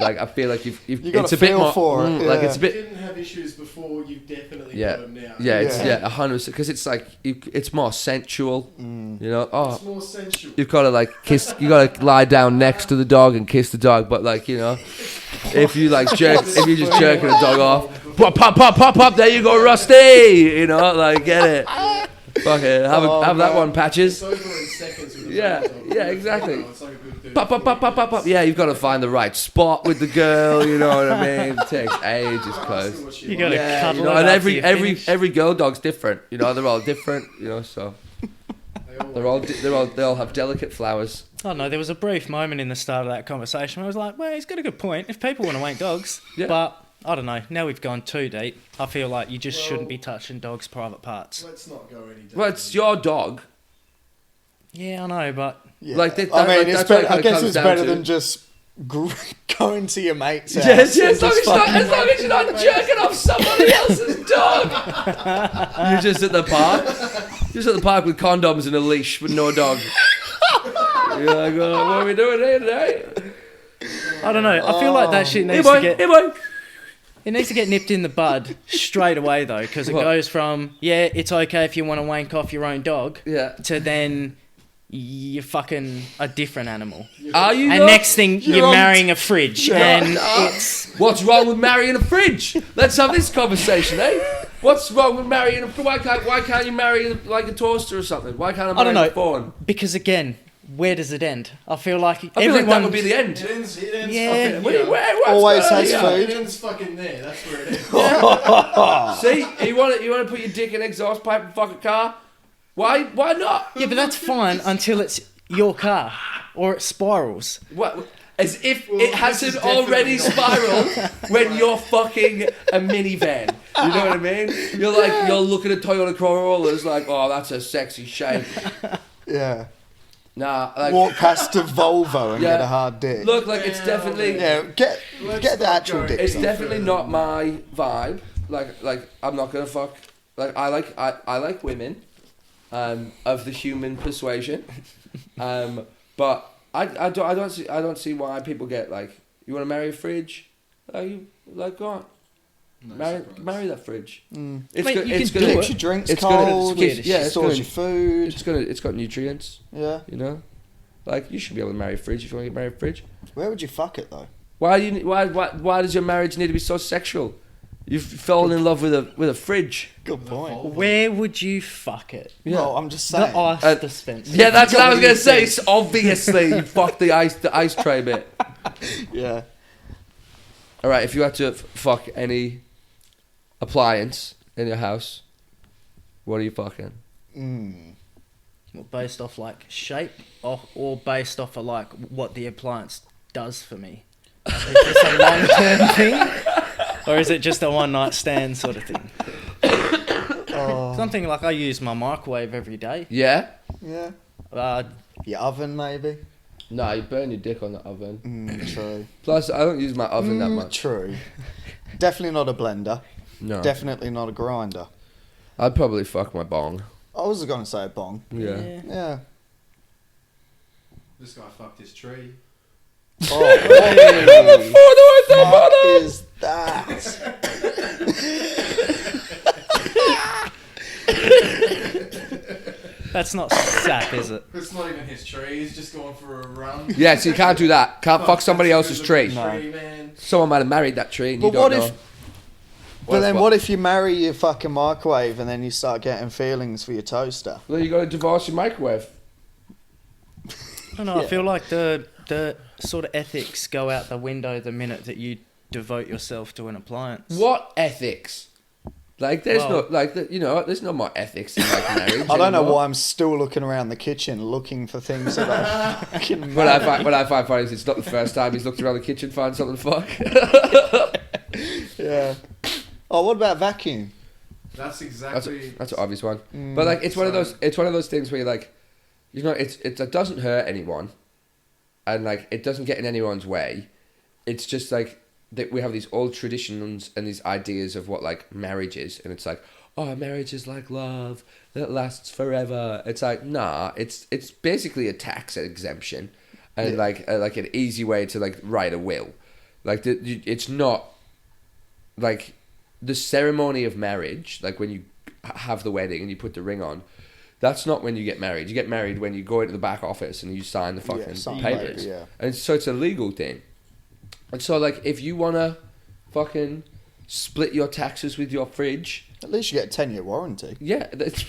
Speaker 3: like I feel like you've
Speaker 1: You got
Speaker 3: it's
Speaker 1: a
Speaker 3: a bit
Speaker 1: feel
Speaker 3: more
Speaker 1: for it,
Speaker 3: like
Speaker 1: yeah.
Speaker 3: it's a
Speaker 4: You
Speaker 3: bit.
Speaker 4: didn't have issues before, you definitely
Speaker 3: Yeah,
Speaker 4: got them now.
Speaker 1: Yeah.
Speaker 3: 100%, because it's like it's more sensual, you know. Oh,
Speaker 4: It's more sensual.
Speaker 3: you've got to like kiss. You got to lie down next to the dog and kiss the dog. But like, you know, if you like if you just jerking a dog off, pop, there you go, Rusty. You know, like get it. Fuck it, have that one, Patches.
Speaker 4: It's over in seconds. With the
Speaker 3: Yeah,
Speaker 4: dog.
Speaker 3: yeah, exactly.
Speaker 4: It's like a good dude.
Speaker 3: Pop. Yeah, you've got to find the right spot with the girl. You know what I mean? It takes ages,
Speaker 4: Ask
Speaker 3: close.
Speaker 4: her what she
Speaker 2: You
Speaker 4: wants.
Speaker 2: gotta
Speaker 3: Yeah,
Speaker 2: cuddle
Speaker 3: you know,
Speaker 2: it
Speaker 3: and
Speaker 2: after you finish.
Speaker 3: every girl dog's different. You know, they're all different. You know, so they all have delicate flowers.
Speaker 2: Oh no, there was a brief moment in the start of that conversation where I was like, well, he's got a good point. If people want to wank dogs,
Speaker 3: Yeah.
Speaker 2: but I don't know. Now we've gone too deep. I feel like you just
Speaker 4: Well-
Speaker 2: shouldn't be touching dogs' private parts.
Speaker 4: Let's not go any deeper.
Speaker 3: Well, it's your dog.
Speaker 2: Yeah, I know, but
Speaker 1: Yeah.
Speaker 3: Like, that-
Speaker 1: I mean,
Speaker 3: like,
Speaker 1: it's
Speaker 3: that's what
Speaker 1: better.
Speaker 3: it
Speaker 1: I
Speaker 3: kinda
Speaker 1: guess
Speaker 3: comes
Speaker 1: it's
Speaker 3: down
Speaker 1: better
Speaker 3: to.
Speaker 1: than just going to your mate's house.
Speaker 3: Yes,
Speaker 1: and
Speaker 3: as long
Speaker 1: just fucking-
Speaker 3: as you're not jerking off somebody else's dog. You're just at the park. Just at the park with condoms and a leash with no dog. You're like, oh, what are we doing here today?
Speaker 2: I don't know. I feel like that shit
Speaker 3: Hey
Speaker 2: needs
Speaker 3: boy,
Speaker 2: to get
Speaker 3: hey boy.
Speaker 2: it needs to get nipped in the bud straight away though, because it
Speaker 3: What?
Speaker 2: goes from it's okay if you want to wank off your own dog
Speaker 3: Yeah.
Speaker 2: to then you're fucking a different animal.
Speaker 3: Are you?
Speaker 2: And
Speaker 3: not?
Speaker 2: next thing you're
Speaker 1: on-
Speaker 2: marrying a fridge, and
Speaker 3: Ah.
Speaker 2: it's
Speaker 3: What's wrong with marrying a fridge? Let's have this conversation, eh? What's wrong with marrying a fridge? Why can't you marry like a toaster or something? Why can't I
Speaker 2: I don't
Speaker 3: marry
Speaker 2: know.
Speaker 3: a phone?
Speaker 2: because again, where does it end? I feel like
Speaker 3: I feel like
Speaker 2: everyone
Speaker 3: that would be the end.
Speaker 4: It ends
Speaker 2: Yeah.
Speaker 4: fucking
Speaker 3: Where-
Speaker 4: here.
Speaker 3: what's
Speaker 1: Always
Speaker 3: going on
Speaker 1: has
Speaker 3: here?
Speaker 1: food.
Speaker 4: It ends fucking there. That's where it ends.
Speaker 3: See, you want to put your dick in an exhaust pipe and fuck a car? Why not?
Speaker 2: Yeah, but that's fine until it's your car or it spirals.
Speaker 3: What? As if
Speaker 4: Well,
Speaker 3: it
Speaker 4: this
Speaker 3: hasn't
Speaker 4: is definitely
Speaker 3: already
Speaker 4: not-
Speaker 3: spiraled when you're fucking a minivan. You know what I mean? You're looking at Toyota Corollas like, oh, that's a sexy shape.
Speaker 1: Yeah.
Speaker 3: Nah, like,
Speaker 1: Walk past a Volvo and
Speaker 3: Yeah.
Speaker 1: get a hard dick.
Speaker 3: look, like it's definitely,
Speaker 1: Yeah, get
Speaker 4: Let's
Speaker 1: the
Speaker 4: not
Speaker 1: actual
Speaker 4: go
Speaker 1: dick.
Speaker 3: it's
Speaker 1: stuff.
Speaker 3: definitely not my vibe. Like I'm not gonna fuck. Like I like women, of the human persuasion, but I don't see why people get like, you want to marry a fridge? You like, go on.
Speaker 4: No surprise.
Speaker 3: Marry that fridge.
Speaker 1: Mm.
Speaker 3: It's
Speaker 2: Mate,
Speaker 3: good.
Speaker 2: you
Speaker 3: It's
Speaker 2: can
Speaker 3: gonna.
Speaker 2: do
Speaker 1: Keeps your drinks
Speaker 3: It's gonna-
Speaker 1: cold.
Speaker 2: Swedish.
Speaker 3: Yeah, it's
Speaker 1: stores
Speaker 3: gonna.
Speaker 1: your food.
Speaker 3: It's got nutrients.
Speaker 1: Yeah.
Speaker 3: You know, like you should be able to marry a fridge if you want to get married a fridge.
Speaker 1: Where would you fuck it though?
Speaker 3: Why does your marriage need to be so sexual? You've fallen in love with a fridge.
Speaker 1: Good point.
Speaker 2: Where would you fuck it?
Speaker 3: Yeah.
Speaker 1: No, I'm just
Speaker 2: The
Speaker 1: saying.
Speaker 2: ice dispenser.
Speaker 3: Yeah, that's what I was gonna say.
Speaker 2: Think.
Speaker 3: Obviously, you fucked the ice tray bit.
Speaker 1: Yeah.
Speaker 3: All right, if you had to fuck any appliance in your house, what are you fucking?
Speaker 2: Well, based off like shape, or based off of like what the appliance does for me. Is this a long-term thing, or is it just a one-night stand sort of thing? Something like I use my microwave every day.
Speaker 3: Yeah?
Speaker 1: Yeah.
Speaker 2: Uh,
Speaker 1: Your oven, maybe.
Speaker 3: No, you burn your dick on the oven.
Speaker 1: True.
Speaker 3: Plus, I don't use my oven that much.
Speaker 1: True. Definitely not a blender.
Speaker 3: No.
Speaker 1: Definitely not a grinder.
Speaker 3: I'd probably fuck my bong.
Speaker 1: I was going to say a bong.
Speaker 3: Yeah.
Speaker 1: Yeah.
Speaker 4: This guy fucked his tree.
Speaker 1: Oh, what is that?
Speaker 2: That's not sap, is it?
Speaker 4: It's not even his tree. He's just going for a run.
Speaker 3: Yeah, so you can't do that. Can't fuck somebody else's tree.
Speaker 4: Man.
Speaker 3: Someone might have married that tree and
Speaker 1: But
Speaker 3: you don't
Speaker 1: what
Speaker 3: know.
Speaker 1: if... But then what if you marry your fucking microwave and then you start getting feelings for your toaster?
Speaker 3: Well, you got to divorce your microwave.
Speaker 2: I don't know. I feel like the sort of ethics go out the window the minute that you devote yourself to an appliance.
Speaker 3: What ethics? Like, there's
Speaker 2: Well-
Speaker 3: there's no more ethics in like marriage.
Speaker 1: I don't know
Speaker 3: anymore.
Speaker 1: why I'm still looking around the kitchen looking for things that I fucking
Speaker 3: What I find funny is it's not the first time he's looked around the kitchen to find something to fuck.
Speaker 1: Yeah. Oh, what about vacuum?
Speaker 4: That's exactly.
Speaker 3: That's an obvious one. But like, it's one of those things where you're like, it doesn't hurt anyone, and like it doesn't get in anyone's way. It's just like that we have these old traditions and these ideas of what like marriage is, and it's like, oh, marriage is like love that lasts forever. It's like, nah, it's basically a tax exemption, and like an easy way to like write a will. Like it's not like the ceremony of marriage, like when you have the wedding and you put the ring on. That's not when you get married. You get married when you go into the back office and you sign the fucking papers.
Speaker 1: Yeah.
Speaker 3: And so it's a legal thing. And so, like, if you want to fucking split your taxes with your fridge...
Speaker 1: At least you get a 10-year warranty.
Speaker 3: Yeah. It's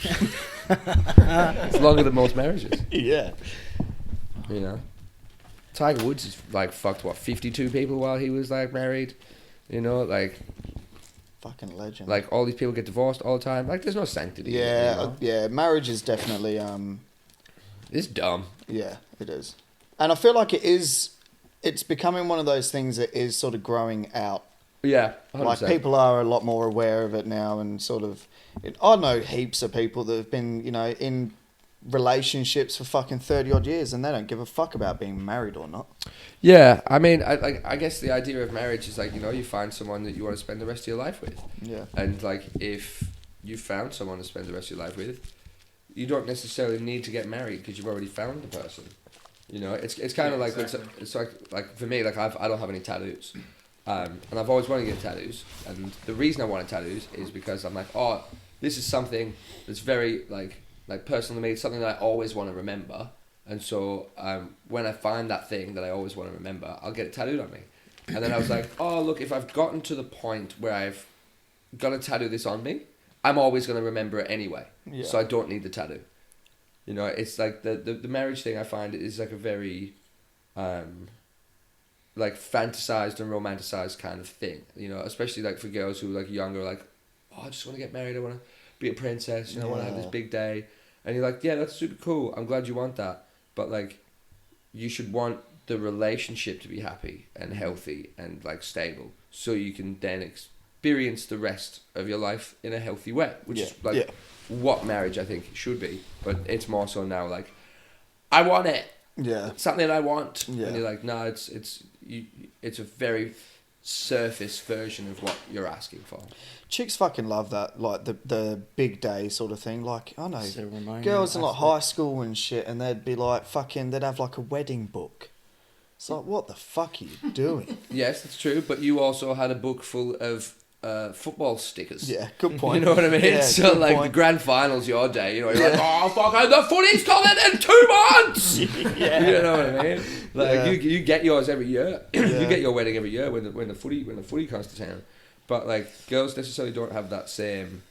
Speaker 3: longer than most marriages.
Speaker 1: Yeah.
Speaker 3: You know? Tiger Woods has, like, fucked, 52 people while he was, like, married? You know, like...
Speaker 1: Fucking legend.
Speaker 3: Like, all these people get divorced all the time. Like, there's no sanctity.
Speaker 1: Yeah,
Speaker 3: You know?
Speaker 1: yeah. Marriage is definitely...
Speaker 3: It's dumb.
Speaker 1: Yeah, it is. And I feel like it's becoming one of those things that is sort of growing out.
Speaker 3: Yeah, 100%.
Speaker 1: Like, people are a lot more aware of it now, and sort of... I know heaps of people that have been, in relationships for fucking 30-odd years, and they don't give a fuck about being married or not.
Speaker 3: Yeah, I mean, I guess the idea of marriage is like, you find someone that you want to spend the rest of your life with.
Speaker 1: Yeah.
Speaker 3: And like, if you found someone to spend the rest of your life with, you don't necessarily need to get married because you've already found the person. It's kind of like,
Speaker 4: exactly.
Speaker 3: it's like for me, like I don't have any tattoos. And I've always wanted to get tattoos. And the reason I wanted tattoos is because I'm like, oh, this is something that's very like personal to me. It's something that I always want to remember. And so when I find that thing that I always want to remember, I'll get it tattooed on me. And then I was like, oh, look, if I've gotten to the point where I've got to tattoo this on me, I'm always going to remember it anyway.
Speaker 1: Yeah.
Speaker 3: So I don't need the tattoo. It's like the marriage thing I find is like a very like fantasized and romanticized kind of thing. Especially like for girls who are like younger, like, oh, I just want to get married. I want to be a princess. I want to have this big day. And you're like, yeah, that's super cool. I'm glad you want that. But like, you should want the relationship to be happy and healthy and like stable, so you can then experience the rest of your life in a healthy way, which is like what marriage I think should be. But it's more so now like, I want it.
Speaker 1: Yeah.
Speaker 3: It's something I want.
Speaker 1: Yeah.
Speaker 3: And you're like, no, it's a very surface version of what you're asking for.
Speaker 1: Chicks fucking love that, like the big day sort of thing. Like, I know,
Speaker 2: Ceremonial
Speaker 1: girls in like
Speaker 2: aspect.
Speaker 1: high school and shit, and they'd be like they'd have like a wedding book. It's like, what the fuck are you doing?
Speaker 3: Yes, that's true. But you also had a book full of football stickers.
Speaker 1: Yeah, good point.
Speaker 3: You know what I mean?
Speaker 1: Yeah,
Speaker 3: so
Speaker 1: good
Speaker 3: like
Speaker 1: point.
Speaker 3: the grand finals your day, you're like, oh fuck, the footy's coming in 2 months.
Speaker 1: Yeah.
Speaker 3: You know what I mean? Like
Speaker 1: Yeah.
Speaker 3: you get yours every year.
Speaker 1: Yeah.
Speaker 3: You get your wedding every year when the footy comes to town. But like girls necessarily don't have that same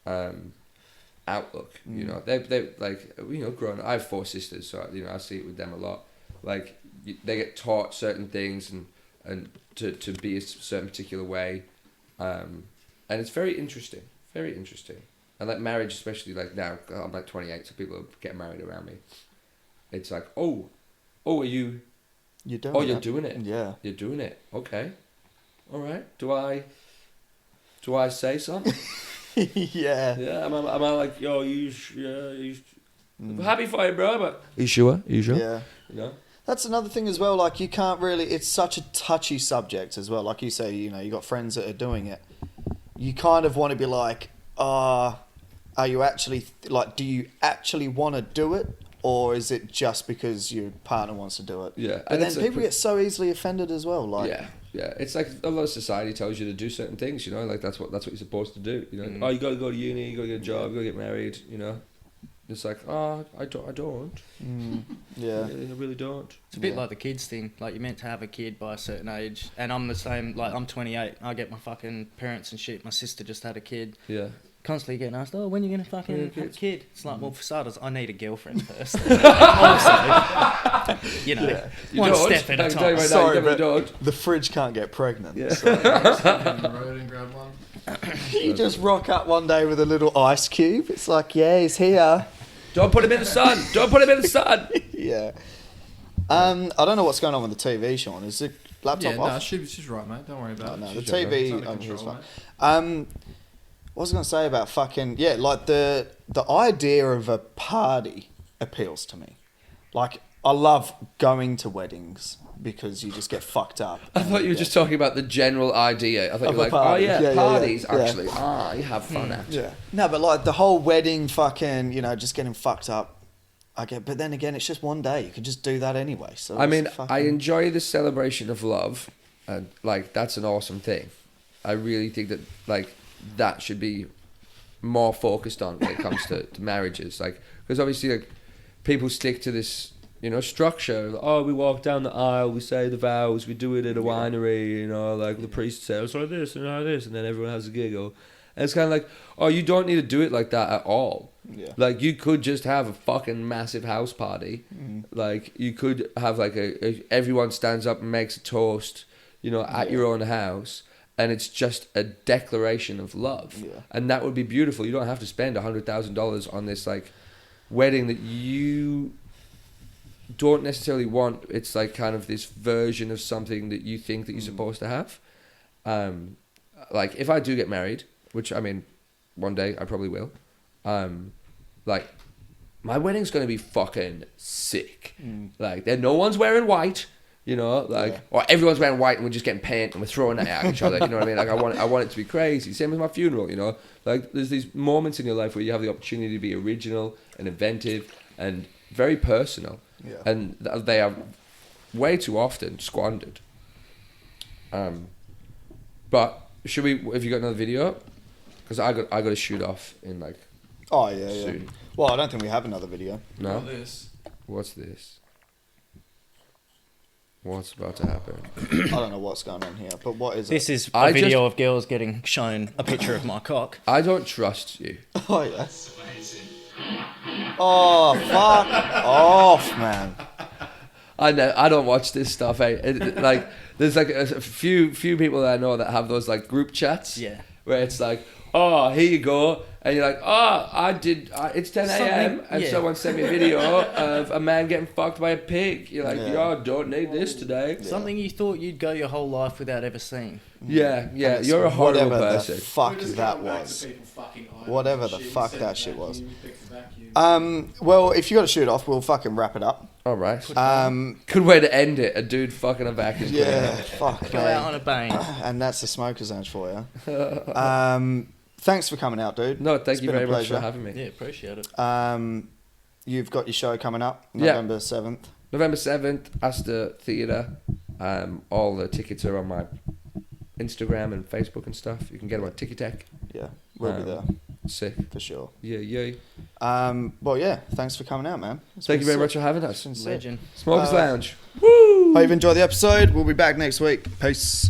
Speaker 3: outlook. They like growing up, I have 4 sisters, so I see it with them a lot. Like they get taught certain things and and to be a certain particular way, and it's very interesting, and like marriage, especially like now I'm like 28, so people are getting married around me. It's like, oh, are you?
Speaker 1: You're doing
Speaker 3: You're doing it.
Speaker 1: Yeah.
Speaker 3: You're doing it. Okay. All right. Do I say something?
Speaker 1: Yeah.
Speaker 3: Yeah. Am I like, yo, happy for you, bro, but are you sure?
Speaker 1: Yeah.
Speaker 3: You know?
Speaker 1: That's another thing as well. Like, you can't really. It's such a touchy subject as well. Like you say, you know, you got friends that are doing it. You kind of want to be like, are you actually like? Do you actually want to do it, or is it just because your partner wants to do it?
Speaker 3: Yeah.
Speaker 1: But then people get so easily offended as well. Like,
Speaker 3: yeah. It's like a lot of society tells you to do certain things. You know, like that's what you're supposed to do. You know, oh, you got to go to uni, you got to get a job, you got to get married. You know. It's like, I don't.
Speaker 1: Yeah.
Speaker 3: I really don't.
Speaker 2: It's a bit like the kids thing. Like, you're meant to have a kid by a certain age. And I'm the same. Like, I'm 28. I get my fucking parents and shit. My sister just had a kid.
Speaker 3: Yeah.
Speaker 2: Constantly getting asked, oh, when are you going to fucking have a kid? It's like, well, for starters, I need a girlfriend first. Also, you know,
Speaker 3: You
Speaker 2: one
Speaker 3: don't.
Speaker 2: step at
Speaker 3: I
Speaker 2: a
Speaker 3: can tell you
Speaker 2: time.
Speaker 3: right
Speaker 1: Sorry,
Speaker 3: now, you
Speaker 1: but
Speaker 3: definitely don't.
Speaker 1: the fridge can't get pregnant.
Speaker 3: Yeah.
Speaker 1: So.
Speaker 4: Step in the road and grab one.
Speaker 1: You just rock up one day with a little ice cube. It's like, yeah, he's here.
Speaker 3: Don't put him in the sun. Don't put him in the sun.
Speaker 1: Yeah. I don't know what's going on with the TV, Sean. Is the laptop
Speaker 4: Yeah,
Speaker 1: off?
Speaker 4: no, she's right, mate. Don't worry about it.
Speaker 1: No, the
Speaker 4: She's right. It's
Speaker 1: TV
Speaker 4: under
Speaker 1: on here is
Speaker 4: control,
Speaker 1: fine.
Speaker 4: mate.
Speaker 1: What was I going to say about fucking... Yeah, like the idea of a party appeals to me. Like, I love going to weddings because you just get fucked up.
Speaker 3: I thought you were just talking about the general idea. I thought
Speaker 1: Of
Speaker 3: you were
Speaker 1: a
Speaker 3: like,
Speaker 1: party.
Speaker 3: oh yeah,
Speaker 1: Yeah,
Speaker 3: parties
Speaker 1: yeah.
Speaker 3: actually. You have fun at.
Speaker 1: Yeah. No, but like the whole wedding fucking, you know, just getting fucked up. But then again, it's just one day. You could just do that anyway. So
Speaker 3: I mean,
Speaker 1: it's
Speaker 3: I
Speaker 1: fucking-
Speaker 3: enjoy the celebration of love, and like that's an awesome thing. I really think that like that should be more focused on when it comes to marriages. Like, because obviously, like people stick to this, you know, structure. Oh, we walk down the aisle, we say the vows, we do it at a winery. You know, like the priest says, like this and like this, and then everyone has a giggle. And it's kind of like, oh, you don't need to do it like that at all.
Speaker 1: Yeah.
Speaker 3: Like, you could just have a fucking massive house party. Like, you could have, like, everyone stands up and makes a toast, you know, at your own house. And it's just a declaration of love.
Speaker 1: Yeah.
Speaker 3: And that would be beautiful. You don't have to spend $100,000 on this, like, wedding that you don't necessarily want. It's, like, kind of this version of something that you think that you're supposed to have. Like, if I do get married, which, I mean, one day I probably will, like, my wedding's going to be fucking sick. Like, no one's wearing white, you know, like, or everyone's wearing white and we're just getting paint and we're throwing it at each other, you know what I mean? Like, I want it to be crazy. Same with my funeral, you know? Like, there's these moments in your life where you have the opportunity to be original and inventive and very personal.
Speaker 1: Yeah.
Speaker 3: And they are way too often squandered. But should we, have you got another video? Because I got to shoot off in like
Speaker 1: Oh, yeah, yeah.
Speaker 3: soon.
Speaker 1: Well, I don't think we have another video.
Speaker 3: No?
Speaker 4: All this.
Speaker 3: What's this? What's about to happen?
Speaker 1: I don't know what's going on here, but what is
Speaker 2: This
Speaker 1: it?
Speaker 2: is
Speaker 3: I
Speaker 2: a video of girls getting shown a picture of my cock.
Speaker 3: I don't trust you.
Speaker 1: Oh, yes. Oh, fuck off, man.
Speaker 3: I know. I don't watch this stuff. Like, there's like a few people that I know that have those like group chats.
Speaker 2: Yeah.
Speaker 3: Where it's like, oh, here you go, and you're like, oh, it's 10 a.m.
Speaker 2: Something-
Speaker 3: and
Speaker 2: yeah.
Speaker 3: someone sent me a video of a man getting fucked by a pig. You're like,
Speaker 1: Yeah.
Speaker 3: yo, don't need this today.
Speaker 2: Something you thought you'd go your whole life without ever seeing.
Speaker 3: Yeah, yeah,
Speaker 1: And
Speaker 3: you're a
Speaker 1: it's
Speaker 3: horrible
Speaker 1: whatever
Speaker 3: person.
Speaker 1: The fuck
Speaker 4: We're just
Speaker 1: that
Speaker 4: going back
Speaker 1: was.
Speaker 4: to people fucking idols
Speaker 1: Whatever
Speaker 4: and
Speaker 1: the
Speaker 4: shit. You
Speaker 1: fuck
Speaker 4: said
Speaker 1: that shit was.
Speaker 4: vacuum, you picked the vacuum.
Speaker 1: Well, if you got to shoot off, we'll fucking wrap it up.
Speaker 3: All right.
Speaker 1: Um,
Speaker 3: Good way to end it. A dude fucking a vacuum cleaner.
Speaker 1: yeah, fuck,
Speaker 2: Go out on a bang.
Speaker 1: And that's the smoker's lounge for you. Thanks for coming out, dude.
Speaker 3: No, thank
Speaker 1: It's
Speaker 3: you
Speaker 1: been a
Speaker 3: very much for
Speaker 1: pleasure.
Speaker 3: having me.
Speaker 2: Yeah, appreciate it.
Speaker 1: You've got your show coming up,
Speaker 3: Yeah.
Speaker 1: November 7th.
Speaker 3: November 7th, Astor Theatre. All the tickets are on my Instagram and Facebook and stuff. You can get them on Tiki-Tech.
Speaker 1: Yeah, we'll be there
Speaker 3: Sick.
Speaker 1: for sure.
Speaker 3: Yeah, yeah.
Speaker 1: Well, yeah, thanks for coming out, man. It's
Speaker 3: Thank
Speaker 1: been
Speaker 3: you very
Speaker 1: sick.
Speaker 3: much for having
Speaker 1: It's
Speaker 3: us.
Speaker 1: been sick.
Speaker 2: Legend.
Speaker 3: Smokers
Speaker 1: Uh,
Speaker 3: Lounge. Woo!
Speaker 1: Hope you've enjoyed the episode. We'll be back next week. Peace.